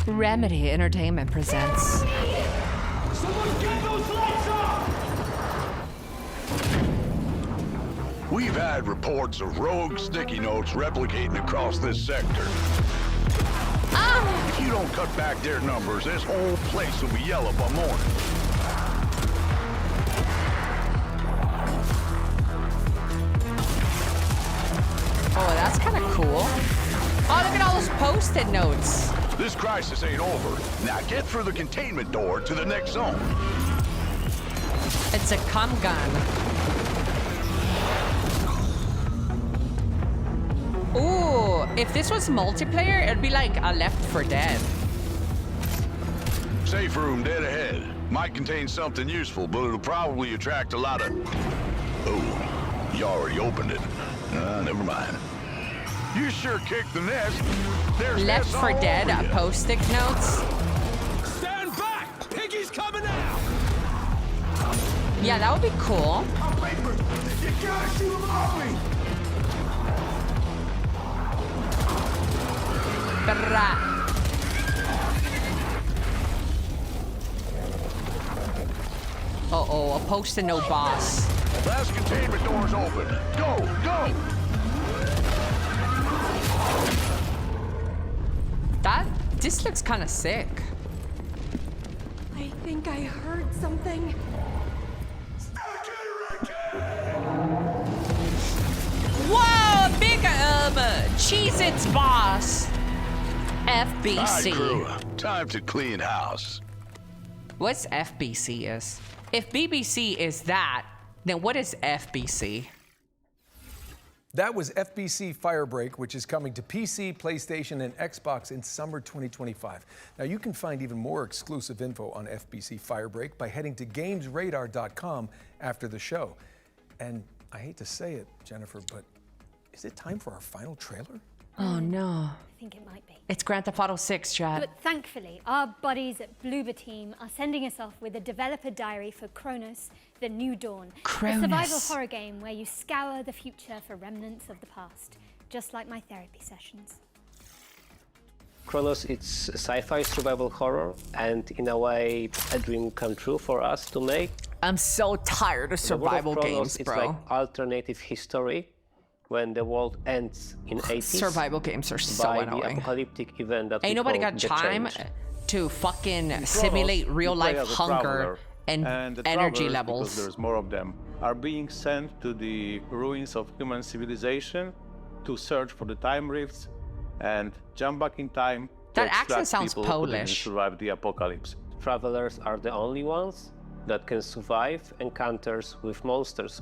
Remedy Entertainment presents. We've had reports of rogue sticky notes replicating across this sector. If you don't cut back their numbers, this whole place will be yellow by morning. Oh, that's kind of cool. Oh, look at all those post-it notes. This crisis ain't over. Now get through the containment door to the next zone. It's a cum gun. Ooh, if this was multiplayer, it'd be like a Left 4 Dead. Safe room dead ahead. Might contain something useful, but it'll probably attract a lot of... Oh, you already opened it. Never mind. You sure kicked the nest. There's Left 4 Dead, post-it notes. Stand back! Piggy's coming out! Yeah, that would be cool. You gotta shoot him off me! Uh-oh, a post-it note boss. Last containment door's open. Go, go! This looks kind of sick. I think I heard something. Whoa, big Cheez-Its boss. FBC. All right, crew. Time to clean house. What's FBC is? If BBC is that, then what is FBC? That was FBC Firebreak, which is coming to PC, PlayStation, and Xbox in summer 2025. Now, you can find even more exclusive info on FBC Firebreak by heading to GamesRadar.com after the show. And I hate to say it, Jennifer, but is it time for our final trailer? Oh, no. I think it might be. It's Grand Theft Auto 6, chat. But thankfully, our buddies at Bloober Team are sending us off with a developer diary for Kronos, The New Dawn. Kronos. A survival horror game where you scour the future for remnants of the past, just like my therapy sessions. Kronos, it's a sci-fi survival horror, and in a way, a dream come true for us to make. I'm so tired of survival Kronos, games, bro. It's like alternative history when the world ends in 80s. Survival games are so by annoying. The apocalyptic event that Ain't we nobody call got the time Change. to fucking In simulate Kronos, real you play life as a hunger traveler, and the energy travelers, levels. because there's more of them, are being sent to the ruins of human civilization to search for the time rifts and jump back in time to That extract accent sounds people who didn't Polish. survive the apocalypse. Travelers are the only ones that can survive encounters with monsters.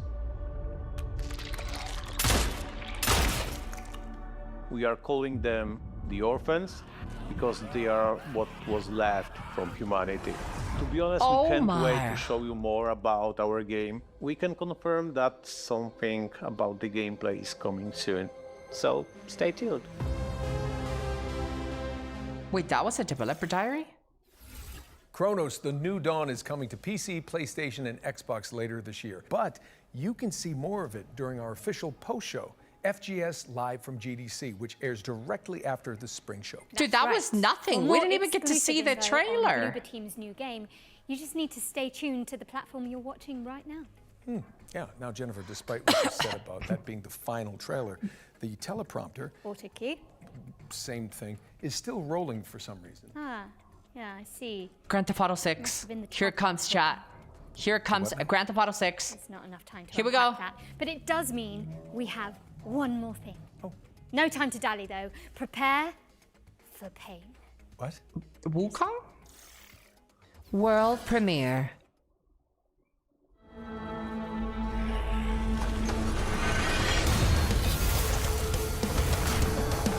We are calling them the orphans because they are what was left from humanity. To be honest, Oh we can't wait my. to show you more about our game. We can confirm that something about the gameplay is coming soon. So stay tuned. Wait, that was a developer diary? Kronos, The New Dawn is coming to PC, PlayStation, and Xbox later this year. But you can see more of it during our official post-show, FGS Live from GDC, which airs directly after the spring show. Dude, that was nothing. For We more didn't even get to see the exclusive info on trailer. Bloober Team's new game. You just need to stay tuned to the platform you're watching right now. Yeah, now Jennifer, despite what you said about that being the final trailer, the teleprompter, Autocue. same thing, is still rolling for some reason. Ah, yeah, I see. Grand Theft Auto Must 6. have been the Here it top comes, chat. Here it comes. Grand Theft Auto 6. It's not enough time to Here we unpack go. that. But it does mean we have one more thing. No time to dally, though. Prepare for pain. What? Wukong? World premiere.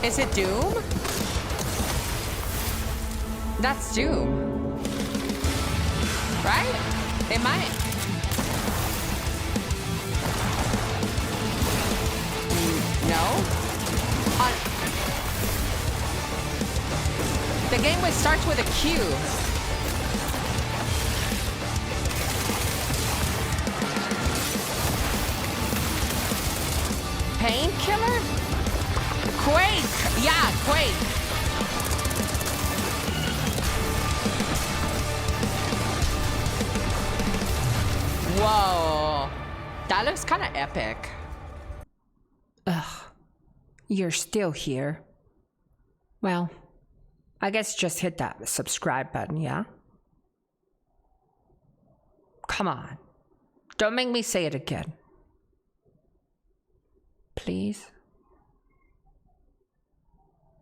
Is it Doom? That's Doom. Right? It might. No? The game starts with a Q. Painkiller? Quake! Yeah, Quake. Whoa. That looks kind of epic. You're still here. Well, I guess just hit that subscribe button, yeah? Come on. Don't make me say it again. Please?